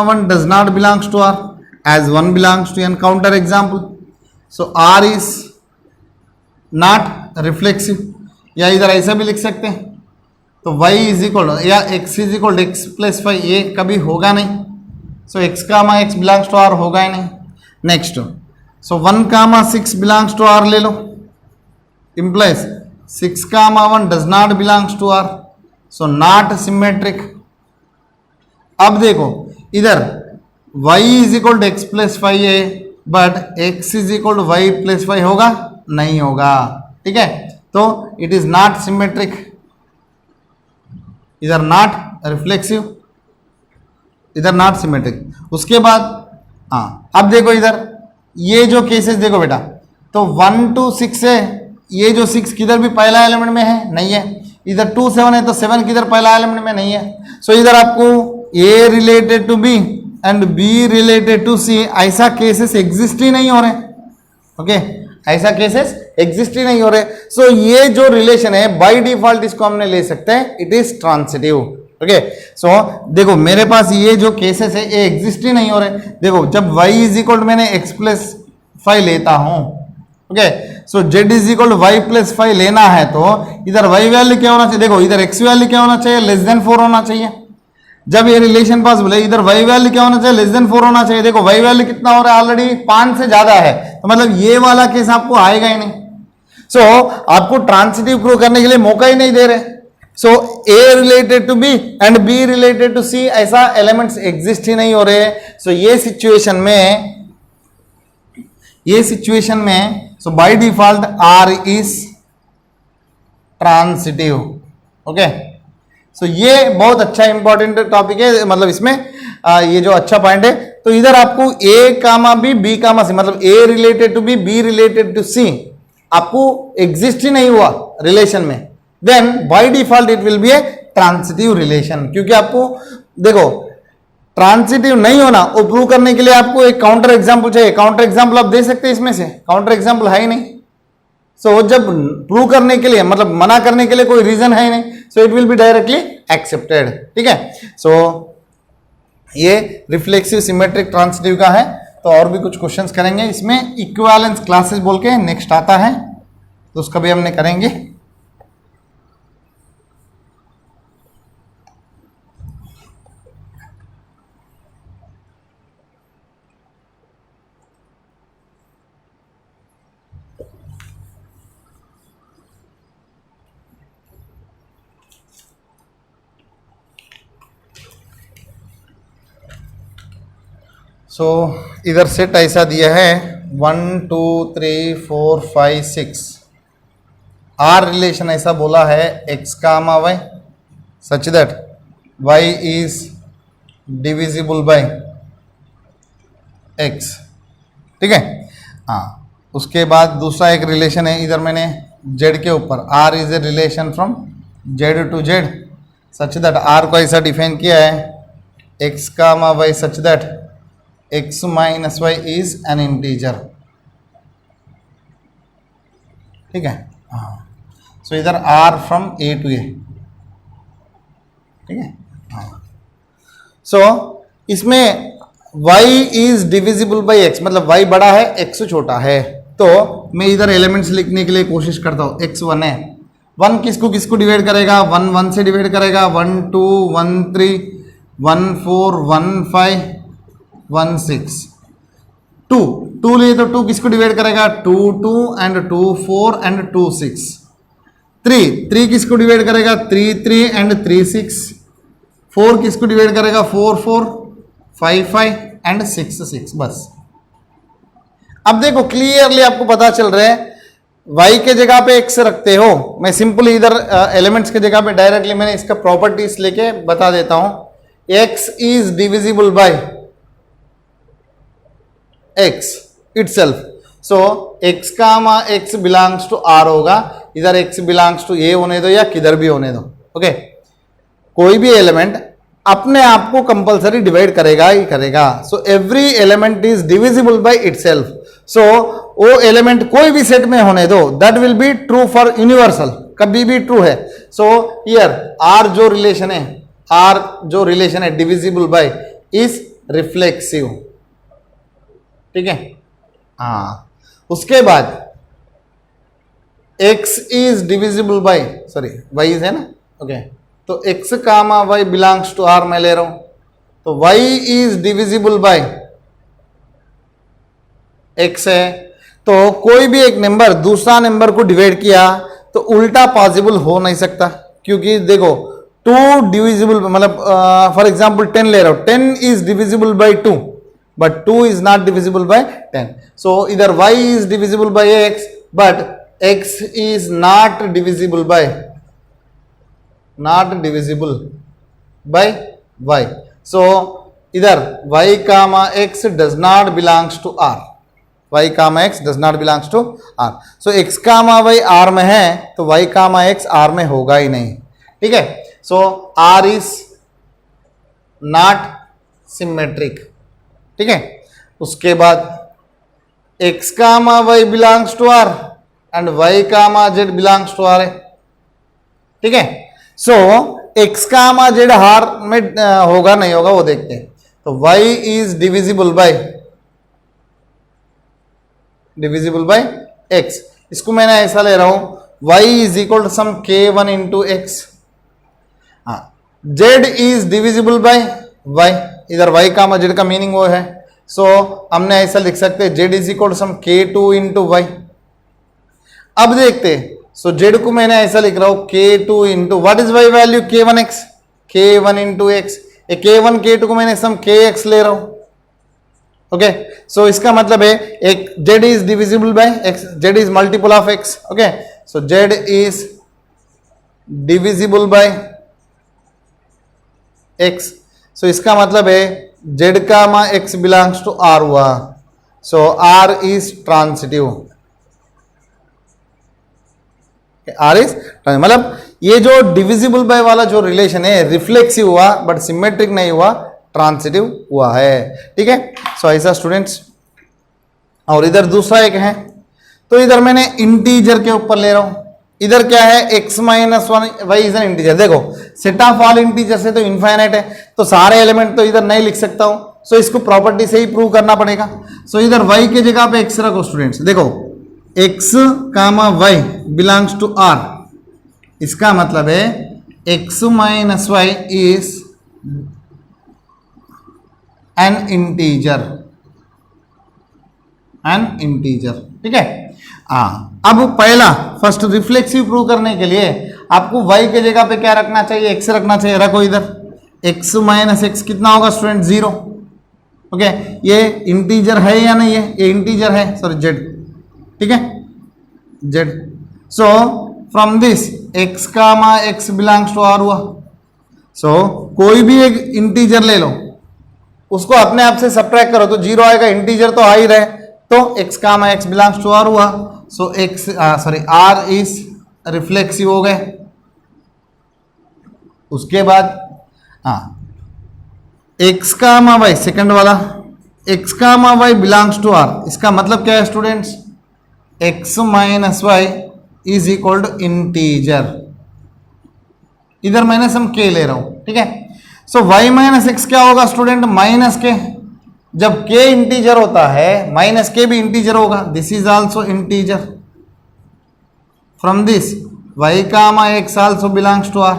1 does not belongs to R as 1 belongs to N। Counter example, so R is not reflexive, या इधर ऐसा भी लिख सकते हैं, तो y इज इक्वल या x is equal to x plus five, ये कभी होगा नहीं। So x, x belongs to R होगा ही नहीं। Next, so 1, 6 belongs to R ले लो, implies 6, 1 does not belongs to R, so not symmetric। अब देखो इधर y is equal to x plus 5 है, but x is equal to y plus 5 होगा नहीं होगा, ठीक है। तो it is not symmetric, इधर not reflexive, इधर not symmetric। उसके बाद हाँ, अब देखो इधर ये जो केसेस देखो बेटा, तो 1 to 6 है, ये जो 6 किधर भी पहला एलिमेंट में है नहीं है, इधर 2, 7 है तो 7 किधर पहला एलिमेंट में नहीं है। सो इधर आपको A related to B and B related to C ऐसा केसेस एग्जिस्ट ही नहीं हो रहे, ओके, ऐसा केसेस एग्जिस्ट ही नहीं हो रहे। सो ये जो रिलेशन है बाय डिफॉल्ट इसको हमने ले सकते हैं, इट इज ट्रांसिटिव, ओके। सो देखो मेरे पास ये जो केसेस है ये एग्जिस्ट ही नहीं हो रहे। देखो जब y इज इक्वल टू मैंने x प्लस 5 लेता हूं, okay, so z is equal to y plus 5 लेना है तो इधर y वैल्यू क्या होना चाहिए, देखो इधर x वैल्यू क्या होना चाहिए, लेस देन 4 होना चाहिए। जब ये रिलेशन पॉसिबल है, इधर y वैल्यू क्या होना चाहिए, लेस देन 4 होना चाहिए। देखो y वैल्यू कितना हो रहा है, ऑलरेडी 5 से ज्यादा है, तो मतलब ये वाला केस आपको आएगा ही नहीं। सो आपको ट्रांसिटिव प्रूव करने के लिए मौका ही नहीं दे रहे। So A related to B and B related to C ऐसा एलिमेंट्स एग्जिस्ट ही नहीं हो रहे। सो ये सिचुएशन में so by default R is transitive, okay. So ये बहुत अच्छा इंपॉर्टेंट टॉपिक है, मतलब इसमें ये जो अच्छा पॉइंट है। तो इधर आपको A, B, B, C मतलब A related to B, B related to C आपको एग्जिस्ट ही नहीं हुआ रिलेशन में, then by default it will be a transitive relation. क्योंकि आपको देखो ट्रांसिटिव नहीं होना वो प्रूव करने के लिए आपको एक काउंटर एग्जांपल चाहिए। काउंटर एग्जांपल आप दे सकते हैं, इसमें से काउंटर एग्जांपल है ही नहीं। सो जब प्रूव करने के लिए मतलब मना करने के लिए कोई रीजन है ही नहीं, so it will be directly accepted, ठीक है। सो ये रिफ्लेक्सिव, सिमेट्रिक, ट्रांसिटिव का है। तो और भी कुछ क्वेश्चंस करेंगे इसमें। इक्विवेलेंस क्लासेस बोल के नेक्स्ट आता है, तो उसका भी हमने करेंगे। सो इधर सेट ऐसा दिया है 1 2 3 4 5 6 आर रिलेशन ऐसा बोला है x comma y such that y is divisible by x, ठीक है। हाँ, उसके बाद दूसरा एक रिलेशन है इधर मैंने z के ऊपर r is a relation from z to z such that r को ऐसा डिफाइन किया है x comma y such that x minus y is an integer, ठीक है। हाँ, सो इधर r from a to a, ठीक है। हाँ, सो इसमें y is divisible by x, मतलब y बड़ा है x छोटा है, तो मैं इधर एलिमेंट्स लिखने के लिए कोशिश करता हूं। x1 है, 1 किसको किसको डिवाइड करेगा, 1 1 से डिवाइड करेगा, 1 2 1 3 1 4 1 5 1 6, 2 2 लिए तो 2 किसको डिवाइड करेगा, 2 2 एंड 2 4 एंड 2 6, 3 3 किसको डिवाइड करेगा, 3 3 एंड 3 6, 4 किसको डिवाइड करेगा, 4 4 5 5 एंड 6 6। बस अब देखो क्लियरली आपको पता चल रहा है, y के जगह पे x रखते हो, मैं सिंपली इधर एलिमेंट्स के जगह पे डायरेक्टली मैंने इसका प्रॉपर्टीज लेके बता देता हूं। x is divisible by x itself, so x comma x belongs to r होगा, इधर x बिलोंग्स टू a होने दो या किधर भी होने दो, ओके। कोई भी एलिमेंट अपने आप को कंपलसरी डिवाइड करेगा ही करेगा, so every element is divisible by itself, so वो एलिमेंट कोई भी सेट में होने दो, that will be true for universal, कभी भी ट्रू है। सो हियर आर जो रिलेशन है, आर जो रिलेशन है डिविजिबल बाय इज रिफ्लेक्सिव, ठीक है। हाँ, उसके बाद x is divisible by, sorry y है ना, ओके, तो x comma y belongs to r मैं ले रहा हूं, तो y is divisible by x है, तो कोई भी एक नंबर दूसरा नंबर को डिवाइड किया तो उल्टा पॉसिबल हो नहीं सकता, क्योंकि देखो 2 डिविजिबल, मतलब फॉर एग्जांपल 10 ले रहा हूं, 10 is divisible by 2 but 2 is not divisible by 10, so इधर y is divisible by x but x is not divisible by y, so इधर y comma x does not belongs to r, y comma x does not belongs to r, so x comma y r में है तो y comma x r में होगा ही नहीं, ठीक है। So r is not symmetric, ठीक है। उसके बाद x comma y belongs to r and y comma z belongs to r है, ठीक है। सो x कामा z r में होगा नहीं होगा वो देखते हैं, तो y is divisible by x, इसको मैंने ऐसा ले रहा हूं y is equal to some k1 into x, z is divisible by y, इधर y कामा z का मीनिंग वो है, सो हमने ऐसा लिख सकते हैं z is equal to some k2 into y। अब देखते हैं, सो z को मैंने ऐसा लिख रहा हूं k2 into what is y value, k1x, k1 into x, k1 k2 को मैंने सम kx ले रहा हूं, ओके। सो इसका मतलब है एक z is divisible by x, z is multiple of x, okay, so z is divisible by x, so इसका मतलब है z comma x belongs to r हुआ, so r is transitive, r is, मतलब ये जो डिविजिबल बाय वाला जो relation है रिफ्लेक्सिव हुआ बट सिमेट्रिक नहीं हुआ, ट्रांसिटिव हुआ है, ठीक है। सो ऐसा स्टूडेंट्स, और इधर दूसरा एक है, तो इधर मैंने इंटीजर के ऊपर ले रहा हूं, इधर क्या है x minus 1 y is an integer, देखो सेट ऑफ ऑल इंटीजर से तो इनफाइनाइट है, तो सारे एलिमेंट तो इधर नहीं लिख सकता हूं, सो इसको प्रॉपर्टी से ही प्रूव करना पड़ेगा। सो इधर y के जगह पे x रखो स्टूडेंट्स, देखो x comma y belongs to r, इसका मतलब है x minus y is an integer, ठीक है। अब पहला फर्स्ट रिफ्लेक्सिव प्रूव करने के लिए आपको y के जगह पे क्या रखना चाहिए, x रखना चाहिए, रखो इधर x माइनस x कितना होगा स्टूडेंट, 0, ओके। ये इंटीजर है या नहीं है, ये इंटीजर है, सॉरी z, ठीक है, z, so from this x comma x belongs to r हुआ, सो कोई भी एक इंटीजर ले लो, उसको अपने आप से सब्ट्रैक्ट करो तो 0 आएगा, इंटीजर तो आ ही रहे, तो x comma x belongs to r हुआ, सो r इज रिफ्लेक्सिव हो गए। उसके बाद x कामा y, सेकंड वाला x comma y belongs to r, इसका मतलब क्या है students, x minus y is equal to integer, इधर मैंने सम k ले रहा हूं, ठीक है। सो y माइनस एक्स क्या होगा स्टूडेंट, माइनस के, जब k इंटीजर होता है माइनस के भी इंटीजर होगा, this is also integer, from this y comma x also belongs to r,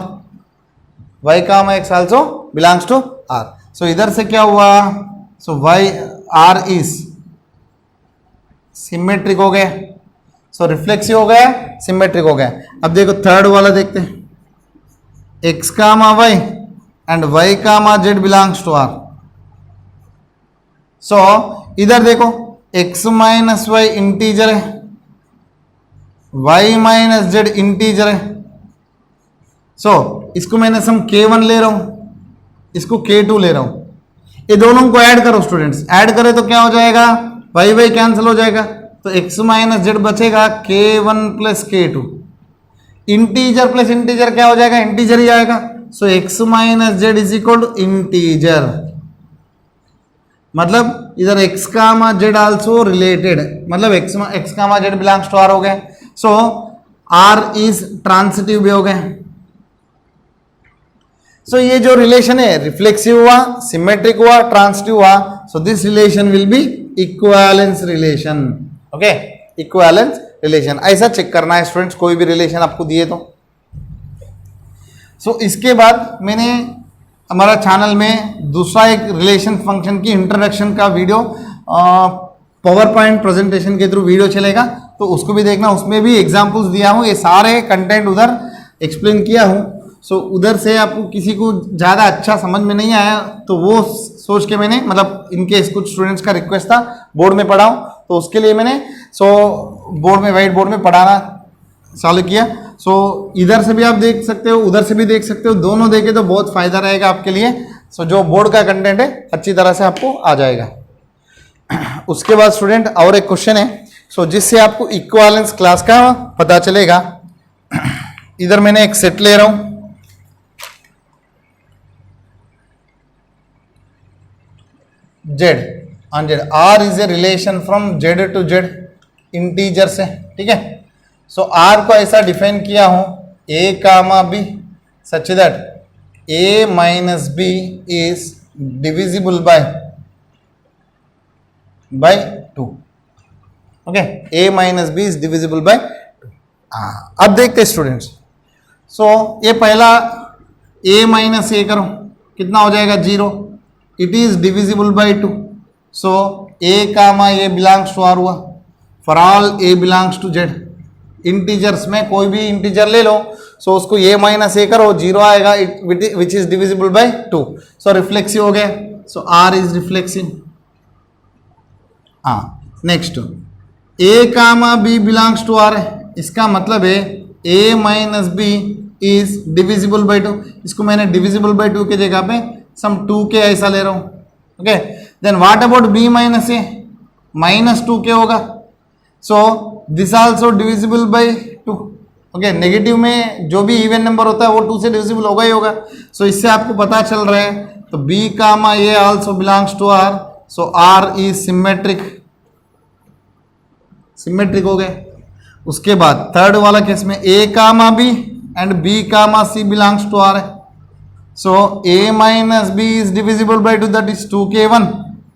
y comma x also belongs to r। So इधर से क्या हुआ, so y r is symmetric हो गया, सो रिफ्लेक्सिव हो गया, सिमेट्रिक हो गया। अब देखो थर्ड वाला देखते हैं, x comma y and y comma z belongs to r। So इधर देखो x माइनस वाई इंटीजर है, y माइनस z इंटीजर है। सो इसको मैंने सम k1 ले रहा हूं, इसको k2 ले रहा हूं, ये दोनों को ऐड करो स्टूडेंट्स, ऐड करें तो क्या हो जाएगा, y y कैंसिल हो जाएगा, तो x माइनस z बचेगा k1 plus k2, integer plus integer क्या हो जाएगा, इंटीजर ही आएगा। So x minus z is equal to integer, मतलब इधर x comma z also related, मतलब x comma z belongs to r हो गए। सो r इज ट्रांसिटिव भी हो गए। सो ये जो रिलेशन है रिफ्लेक्सिव हुआ, सिमेट्रिक हुआ, ट्रांसिटिव हुआ, so this relation will be equivalence relation. Okay, equivalence relation ऐसा चेक करना है स्टूडेंट्स, कोई भी रिलेशन आपको दिए तो। सो इसके बाद मैंने हमारा चैनल में दूसरा एक रिलेशन फंक्शन की इंट्रोडक्शन का वीडियो पावर पॉइंट प्रेजेंटेशन के थ्रू वीडियो चलेगा, तो उसको भी देखना, उसमें भी एग्जांपल्स दिया हूँ, ये सारे कंटेंट उधर एक्सप्लेन किया हूँ। सो उधर से आपको किसी को ज़्यादा अच्छा समझ में नहीं आया तो वो सोच के मैंने, मतलब इनके कुछ स्टूडेंट्स का रिक्वेस्ट था बोर्ड में पढ़ाऊँ, तो उसके लिए मैंने बोर्ड में, वाइट बोर्ड में पढ़ाना चालू किया। सो इधर से भी आप देख सकते हो, उधर से भी देख सकते हो, दोनों देखे तो बहुत फायदा रहेगा आपके लिए। सो जो बोर्ड का कंटेंट है अच्छी तरह से आपको आ जाएगा। उसके बाद स्टूडेंट और एक क्वेश्चन है, सो जिससे आपको इक्विवेलेंस क्लास का पता चलेगा। इधर मैंने एक सेट ले रहा हूं, z on z, r is a relation from z to z integer से, ठीक है। सो r को ऐसा डिफाइन किया हूं, a comma b such that a minus b is divisible by 2। Okay, a minus b is divisible by 2। अब देखते हैं स्टूडेंट्स, सो ये पहला a माइनस a करो, कितना हो जाएगा 0, it is divisible by 2। So a comma a belongs to r हुआ, for all a belongs to z, integers में कोई भी इंटीजर ले लो, सो उसको a माइनस a करो, 0 आएगा, which is divisible by 2। So reflexive हो गया, so r is reflexive. Next a comma b belongs to r है, इसका मतलब है a minus b is divisible by 2, इसको मैंने डिविजिबल बाय 2 के जगह पे सम 2k ऐसा ले रहा हूं। Okay, then what about b minus a, minus 2k होगा, so this also divisible by 2। Okay, negative में जो भी इवन नंबर होता है वो 2 से डिविजिबल होगा ही होगा। सो इससे आपको पता चल रहा है, तो b comma a also belongs to r, so r is symmetric, symmetric हो गए। उसके बाद थर्ड वाला केस में a comma b and b comma c belongs to r है, so a minus b is divisible by 2, that is 2k1,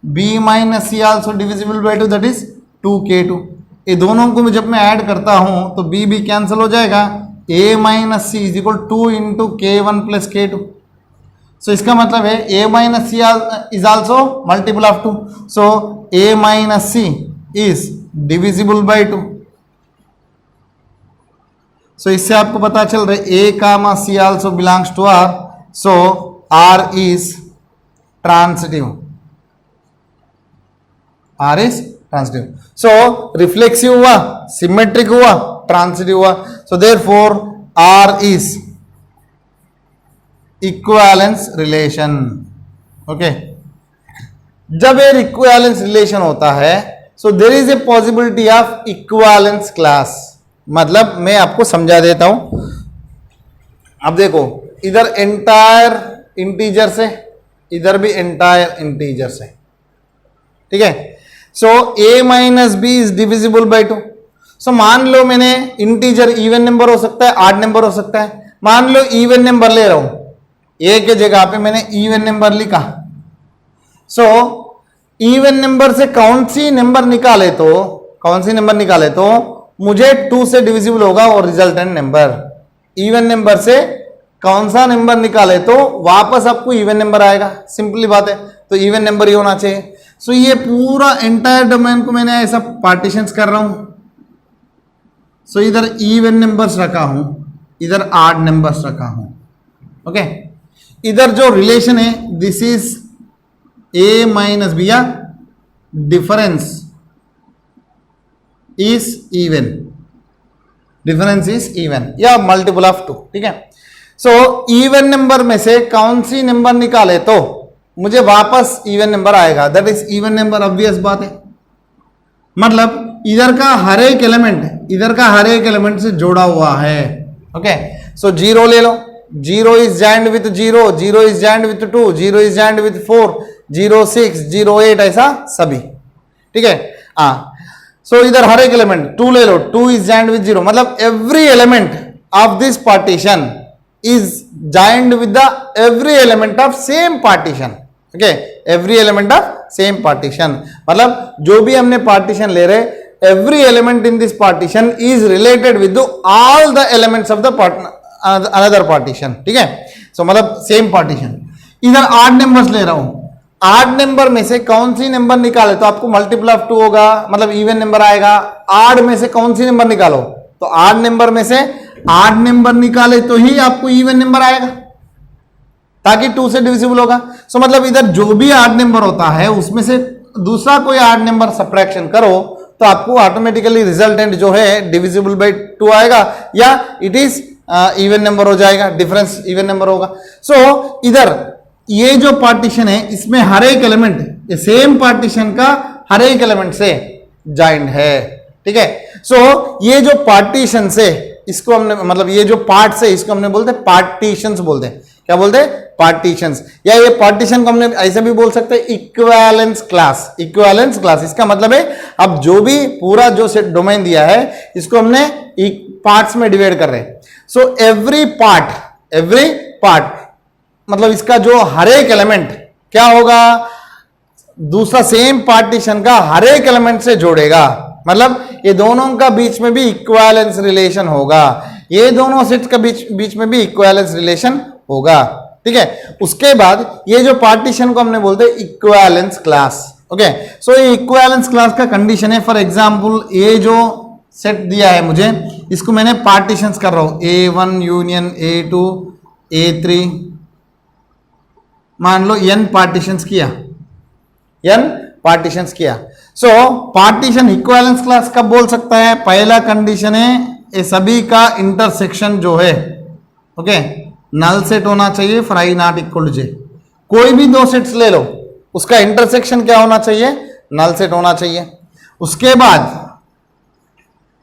b minus c also divisible by 2, that is 2k2। ये दोनों को जब मैं add करता हूं तो b भी कैंसिल हो जाएगा, a minus c is equal 2 into k1 plus k2। So इसका मतलब है a minus c is also multiple of 2, so a minus c is divisible by 2। So इससे आपको पता चल रहा है a comma c also belongs to r, so r is transitive, r is transitive. So reflexive हुआ, symmetric हुआ, transitive हुआ, so therefore r is equivalence relation. Okay, जब ये इक्विवेलेंस रिलेशन होता है, so there is a possibility of equivalence class. मतलब मैं आपको समझा देता हूं, अब देखो इधर एंटायर इंटीजर से, इधर भी एंटायर इंटीजर से, ठीक है। So a minus b is divisible by 2। सो मान लो मैंने इंटीजर इवन नंबर हो सकता है, ऑड नंबर हो सकता है, मान लो इवन नंबर ले रहा हूं, a के जगह पे मैंने इवन नंबर लिखा। सो इवन नंबर से कौन सी नंबर निकाले तो मुझे 2 से डिविजिबल होगा और रिजल्टेंट नंबर। इवन नंबर से कौन सा नंबर निकाले तो वापस आपको इवन नंबर आएगा, सिंपली बात है। तो इवन नंबर ही होना चाहिए। सो ये पूरा एंटायर डोमेन को मैंने ऐसा पार्टीशंस कर रहा हूं। सो इधर इवन नंबर्स रखा हूं, इधर ऑड नंबर्स रखा हूं। ओके, इधर जो रिलेशन है this is a minus b या difference is even, difference is even या मल्टीपल ऑफ 2। ठीक है, सो इवन नंबर में से कौन सी नंबर निकाले तो मुझे वापस इवन नंबर आएगा, that is even number. Obvious बात है, मतलब इधर का हर एक एलिमेंट से जोड़ा हुआ है। ओके, सो 0 ले लो, 0 is joined with 0, 0 is joined with 2, 0 is joined with 4, 0 6, 0 8, ऐसा सभी। ठीक है, सो इधर हर एक एलिमेंट 2 ले लो, 2 इज जॉइंड विथ 0, मतलब every element of this partition is joined with the every element of same partition. Okay, every element of same partition, मतलब जो भी हमने पार्टीशन ले रहे every element in this partition is related with the all the elements of the another partition. ठीक है, so मतलब same partition। इधर 8 नंबर्स ले रहा हूं, 8 नंबर में से कौन सी नंबर निकाले तो आपको मल्टीपल ऑफ 2 होगा, मतलब इवन नंबर आएगा। 8 में से कौन सी नंबर निकालो तो 8 नंबर में से 8 नंबर निकाले तो ही आपको इवन नंबर आएगा, ताकि 2 से डिविजिबल होगा। सो मतलब इधर जो भी 8 नंबर होता है उसमें से दूसरा कोई 8 नंबर सब्ट्रैक्शन करो तो आपको ऑटोमेटिकली रिजल्टेंट जो है डिविजिबल बाय 2 आएगा या इट इज इवन नंबर हो जाएगा, डिफरेंस इवन नंबर होगा। सो इधर ये जो पार्टीशन है इसमें हर एक एलिमेंट सेम पार्टीशन का हर एक एलिमेंट से जॉइंट है। ठीक है, सो ये जो पार्टीशन से इसको हमने मतलब ये जो पार्ट्स है इसको हमने बोलते हैं पार्टीशंस बोलते हैं। क्या बोलते हैं? पार्टीशंस। या ये पार्टीशन को हमने ऐसे भी बोल सकते हैं इक्विवेलेंस क्लास। इक्विवेलेंस क्लास इसका मतलब है अब जो भी पूरा जो सेट डोमेन दिया है इसको हमने पार्ट्स में डिवाइड कर रहे हैं। सो एवरी पार्ट मतलब इसका जो हर एक एलिमेंट क्या होगा, दूसरा सेम पार्टीशन का हर एक एलिमेंट से जोड़ेगा, मतलब ये दोनों का बीच में भी इक्विवेलेंस रिलेशन होगा, ये दोनों सेट्स का बीच में भी इक्विवेलेंस रिलेशन होगा। ठीक है, उसके बाद ये जो पार्टीशन को हमने बोलते हैं इक्विवेलेंस क्लास। ओके, सो ये इक्विवेलेंस क्लास का कंडीशन है। फॉर एग्जांपल ये जो सेट दिया है मुझे इसको मैंने पार्टीशंस कर रहा हूं, A1 यूनियन A2 A3, मान लो n पार्टीशंस किया। सो पार्टीशन इक्विवेलेंस क्लास कब बोल सकता है? पहला कंडीशन है ये सभी का इंटरसेक्शन जो है ओके नल सेट होना चाहिए for i not equal to j। कोई भी दो सेट्स ले लो उसका इंटरसेक्शन क्या होना चाहिए? नल सेट होना चाहिए। उसके बाद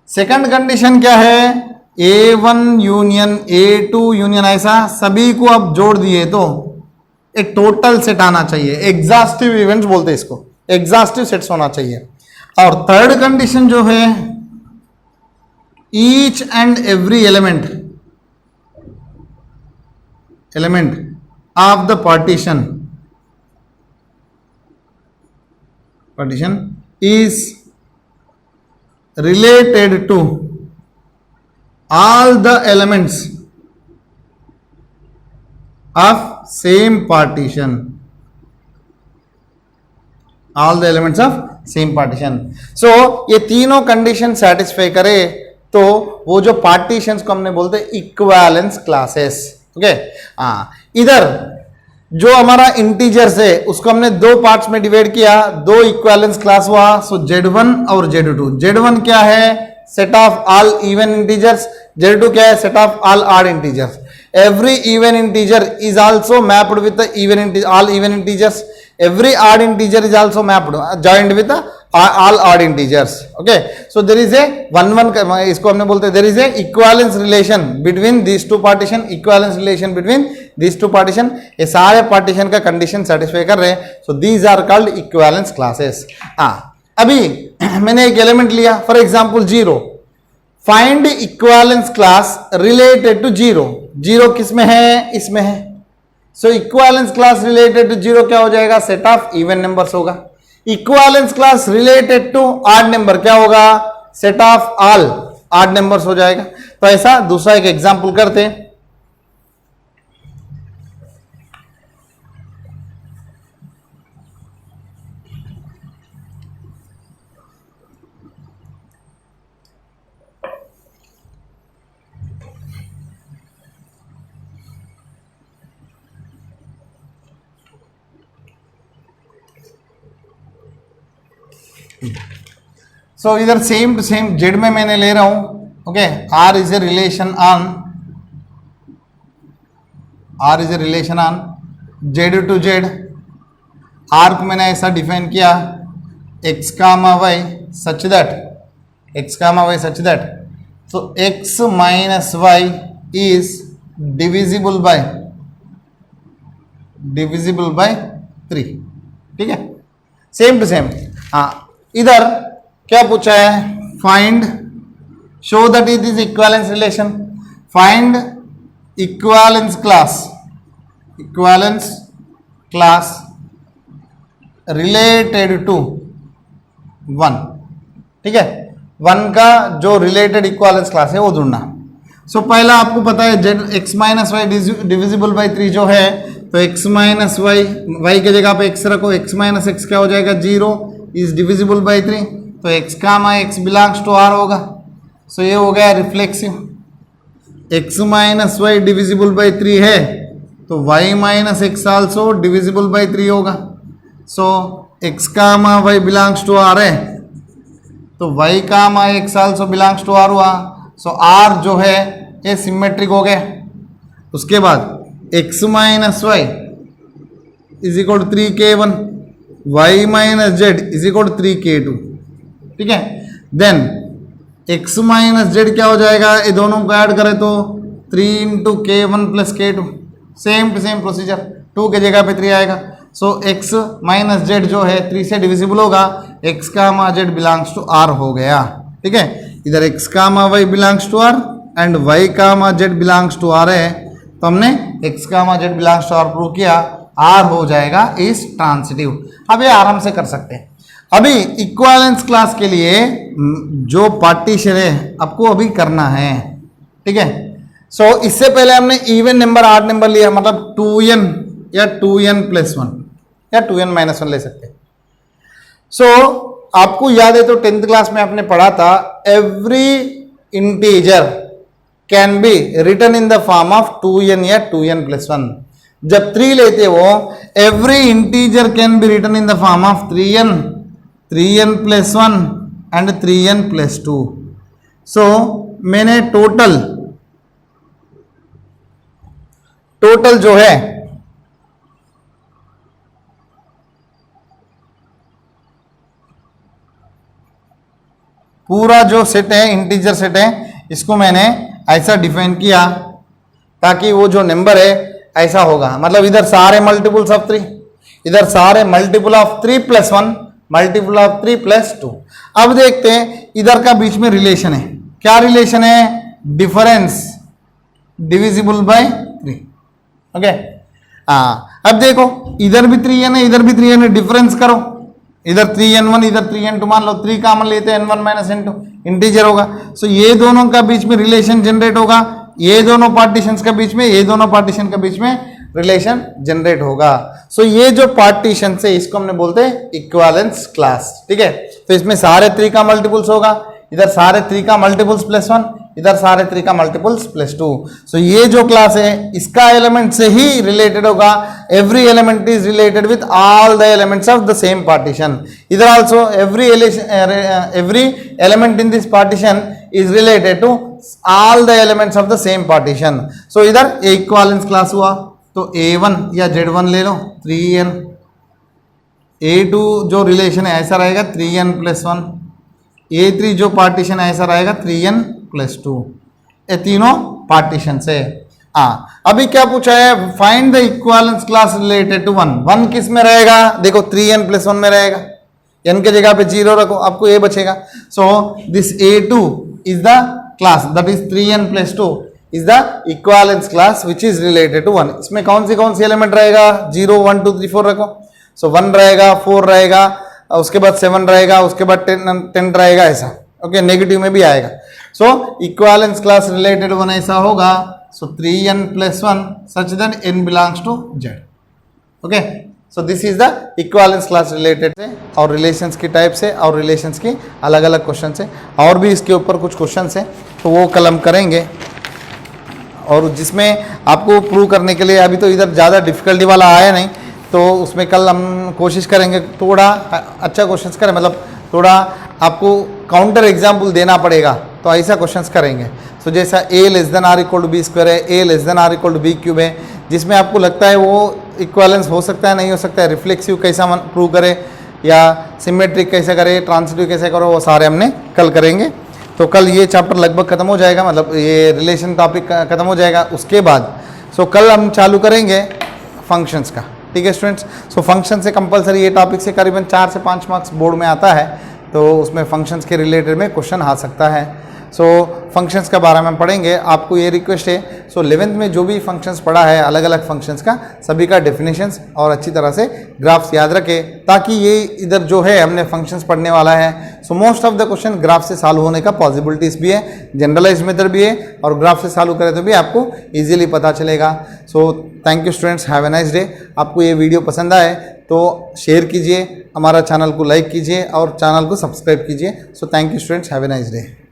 सेकंड कंडीशन क्या है? A1 यूनियन A2 यूनियन ऐसा सभी को अब जोड़ दिए तो एक टोटल सेट आना चाहिए। एग्जॉस्टिव इवेंट्स बोलते हैं इसको, एग्जॉस्टिव सेट्स होना चाहिए। और थर्ड कंडीशन जो है each and every element of the partition is related to all the elements of same partition, all the elements of same partition। so ये तीनों कंडीशन सेटिस्फाई करे तो वो जो पार्टीशंस को हमने बोलते हैं इक्विवेलेंस क्लासेस। ओके, इधर जो हमारा इंटीजर्स है उसको हमने दो पार्ट्स में डिवाइड किया, दो इक्विवेलेंस क्लास हुआ। सो Z1 और Z2। Z1 क्या है? Set of all even integers. Z2 क्या है? Set of all odd integers. Every even integer is also mapped with the all even integers. Every odd integer is also mapped joined with the all odd integers. Okay, so there is a इसको हमने बोलते हैं there is a equivalence relation between these two partition, equivalence relation between these two partition। ये सारे partition का condition satisfy कर रहे हैं। So these are called equivalence classes। अभी मैंने एक element लिया for example 0। Find equivalence class related to 0। 0 किस में है? इसमें है। So equivalence class related to 0 क्या हो जाएगा? सेट ऑफ इवन नंबर्स होगा। Equivalence class related to odd number क्या होगा, set of all odd numbers हो जाएगा। तो ऐसा दूसरा एक एग्जांपल करते हैं। सो इधर सेम टू सेम जेड में मैंने ले रहा हूं, okay. R is a relation on Z to Z. R को मैंने ऐसा डिफाइन किया x comma y such that तो x minus y is divisible by 3, ठीक है। Same to same. हाँ, इधर क्या पूछा है, find show that it is equivalence relation, find equivalence class related to 1, ठीक है। 1 का जो रिलेटेड इक्विवेलेंस क्लास है वो ढूंढना। सो पहला आपको पता है z x minus y divisible by 3 जो है, तो एक्स माइनस वाई के जगह पे एक्स रखो, एक्स माइनस एक्स क्या हो जाएगा 0 इज डिविजिबल बाई 3, तो x comma x belongs to R होगा। सो ये हो गया reflexive. X minus y divisible by 3 है तो y minus x also divisible by 3 होगा। So x comma y belongs to are है तो y comma x also belongs to R हुआ। सो आर जो है ये सिमेट्रिक हो गया। उसके बाद x minus y is equal to 3k1, y minus z is equal to 3k2, ठीक है। देन एक्स माइनस जेड क्या हो जाएगा, ये दोनों को ऐड करें तो 3 into k1 plus k2, same to same procedure, 2 के जगह पे 3 आएगा। सो एक्स माइनस जेड जो है 3 से डिविजिबल होगा, x comma z belongs to r हो गया, ठीक है। इधर x comma y belongs to r and y comma z belongs to are है, तो हमने x comma z belongs to r prove किया, आर हो जाएगा इस ट्रांसिटिव। अब ये आराम से कर सकते हैं। अभी इक्विवेलेंस क्लास के लिए जो पार्टीशन है आपको अभी करना है, ठीक है। सो इससे पहले हमने इवन नंबर ऑड नंबर लिया, मतलब 2n या 2n प्लस 1 या 2n माइनस 1 ले सकते हैं। सो आपको याद है तो 10th क्लास में आपने पढ़ा था every integer can be written in the form of 2n या 2n प्लस 1। जब 3 लेते हो every integer can be written in the form of 3n plus 1 and 3n plus 2। So मैंने टोटल जो है पूरा जो सेट है इंटीजर सेट है, इसको मैंने ऐसा डिफाइन किया ताकि वो जो नंबर है ऐसा होगा, मतलब इधर सारे मल्टीपल्स ऑफ 3, इधर सारे multiple of 3 plus 1, multiple of 3 plus 2। अब देखते हैं इधर का बीच में रिलेशन है, क्या रिलेशन है, डिफरेंस डिविजिबल बाय 3, ओके। अब देखो इधर भी 3n है इधर भी 3n है, डिफरेंस करो, इधर 3n1 इधर 3n2, मान लो 3 कॉमन लेते हैं n1 माइनस n2 इंटीजर होगा। सो ये दोनों का बीच में रिलेशन जनरेट होगा, ये दोनों पार्टीशंस के बीच में, ये दोनों पार्टीशन के बीच में रिलेशन जनरेट होगा। सो ये जो पार्टीशन है इसको हमने बोलते हैं इक्विवेलेंस क्लास, ठीक है। तो इसमें सारे 3 का मल्टीपल्स होगा, इधर सारे 3 का मल्टीपल्स प्लस 1, इधर सारे 3 का मल्टीपल्स प्लस 2। सो ये जो क्लास है इसका एलिमेंट से ही रिलेटेड होगा, every element is related with all the elements of the same partition. इधर also every element in this partition is related to all the elements of the same partition. So इधर equivalence class हुआ तो a1 या z1 ले लो 3n, a2 जो relation है ऐसा रहेगा 3n प्लस 1, a3 जो पार्टीशन है ऐसा रहेगा 3n प्लस 2। ये तीनों पार्टीशन से। अभी क्या पूछा है, find the equivalence class related to 1 किस में रहेगा, देखो 3n प्लस 1 में रहेगा, n के जगह पे 0 रखो, आपको a बचेगा। So this a2 is the class that is 3n plus 2 is the equivalence class which is related to 1। इसमें कौन सी एलिमेंट रहेगा, 0 1 2 3 4 रखो। सो 1 रहेगा, 4 रहेगा, उसके बाद 7 रहेगा, उसके बाद 10 रहेगा, ऐसा। ओके, नेगेटिव में भी आएगा। So equivalence class related one ऐसा होगा, so 3n + 1 such that n belongs to z। Okay, so this is the equivalence class related से और रिलेशंस की टाइप से और रिलेशंस की अलग अलग क्वेश्चन से, और भी इसके ऊपर कुछ क्वेश्चन है तो वो कल हम करेंगे, और जिसमें आपको प्रूव करने के लिए अभी तो इधर ज़्यादा डिफिकल्टी वाला आया नहीं, तो उसमें कल हम कोशिश करेंगे थोड़ा अच्छा क्वेश्चंस करें, मतलब थोड़ा आपको काउंटर एग्जाम्पल देना पड़ेगा, तो ऐसा क्वेश्चंस करेंगे। सो जैसा a ≤ b² है, a ≤ b³ है, जिसमें आपको लगता है वो इक्विवेलेंस हो सकता है नहीं हो सकता है, रिफ्लेक्सिव कैसा प्रूव करे या सिमेट्रिक कैसे करे, ट्रांसिटिव कैसे करो, वो सारे हमने कल करेंगे। तो कल ये चैप्टर लगभग खत्म हो जाएगा, मतलब ये रिलेशन टॉपिक खत्म हो जाएगा। उसके बाद सो कल हम चालू करेंगे फंक्शंस का, ठीक है स्टूडेंट्स। सो फंक्शन से कंपलसरी ये टॉपिक से करीबन 4 से 5 मार्क्स बोर्ड में आता है, तो उसमें फंक्शंस के रिलेटेड में क्वेश्चन आ सकता है। सो फंक्शंस के बारे में पढ़ेंगे। आपको ये रिक्वेस्ट है, सो 11th में जो भी फंक्शंस पढ़ा है अलग अलग फंक्शंस का, सभी का डेफिनेशंस और अच्छी तरह से ग्राफ्स याद रखें, ताकि ये इधर जो है हमने फंक्शंस पढ़ने वाला है, so most of the question graph से सॉल्व होने का पॉसिबिलिटीज भी है, जनरलाइज मेथड भी है, और ग्राफ से सॉल्व करें तो भी आपको ईजिली पता चलेगा। So thank you students, have a nice day. आपको ये वीडियो पसंद आए तो शेयर कीजिए, हमारा चैनल को लाइक कीजिए और चैनल को सब्सक्राइब कीजिए। So thank you students, have a nice day.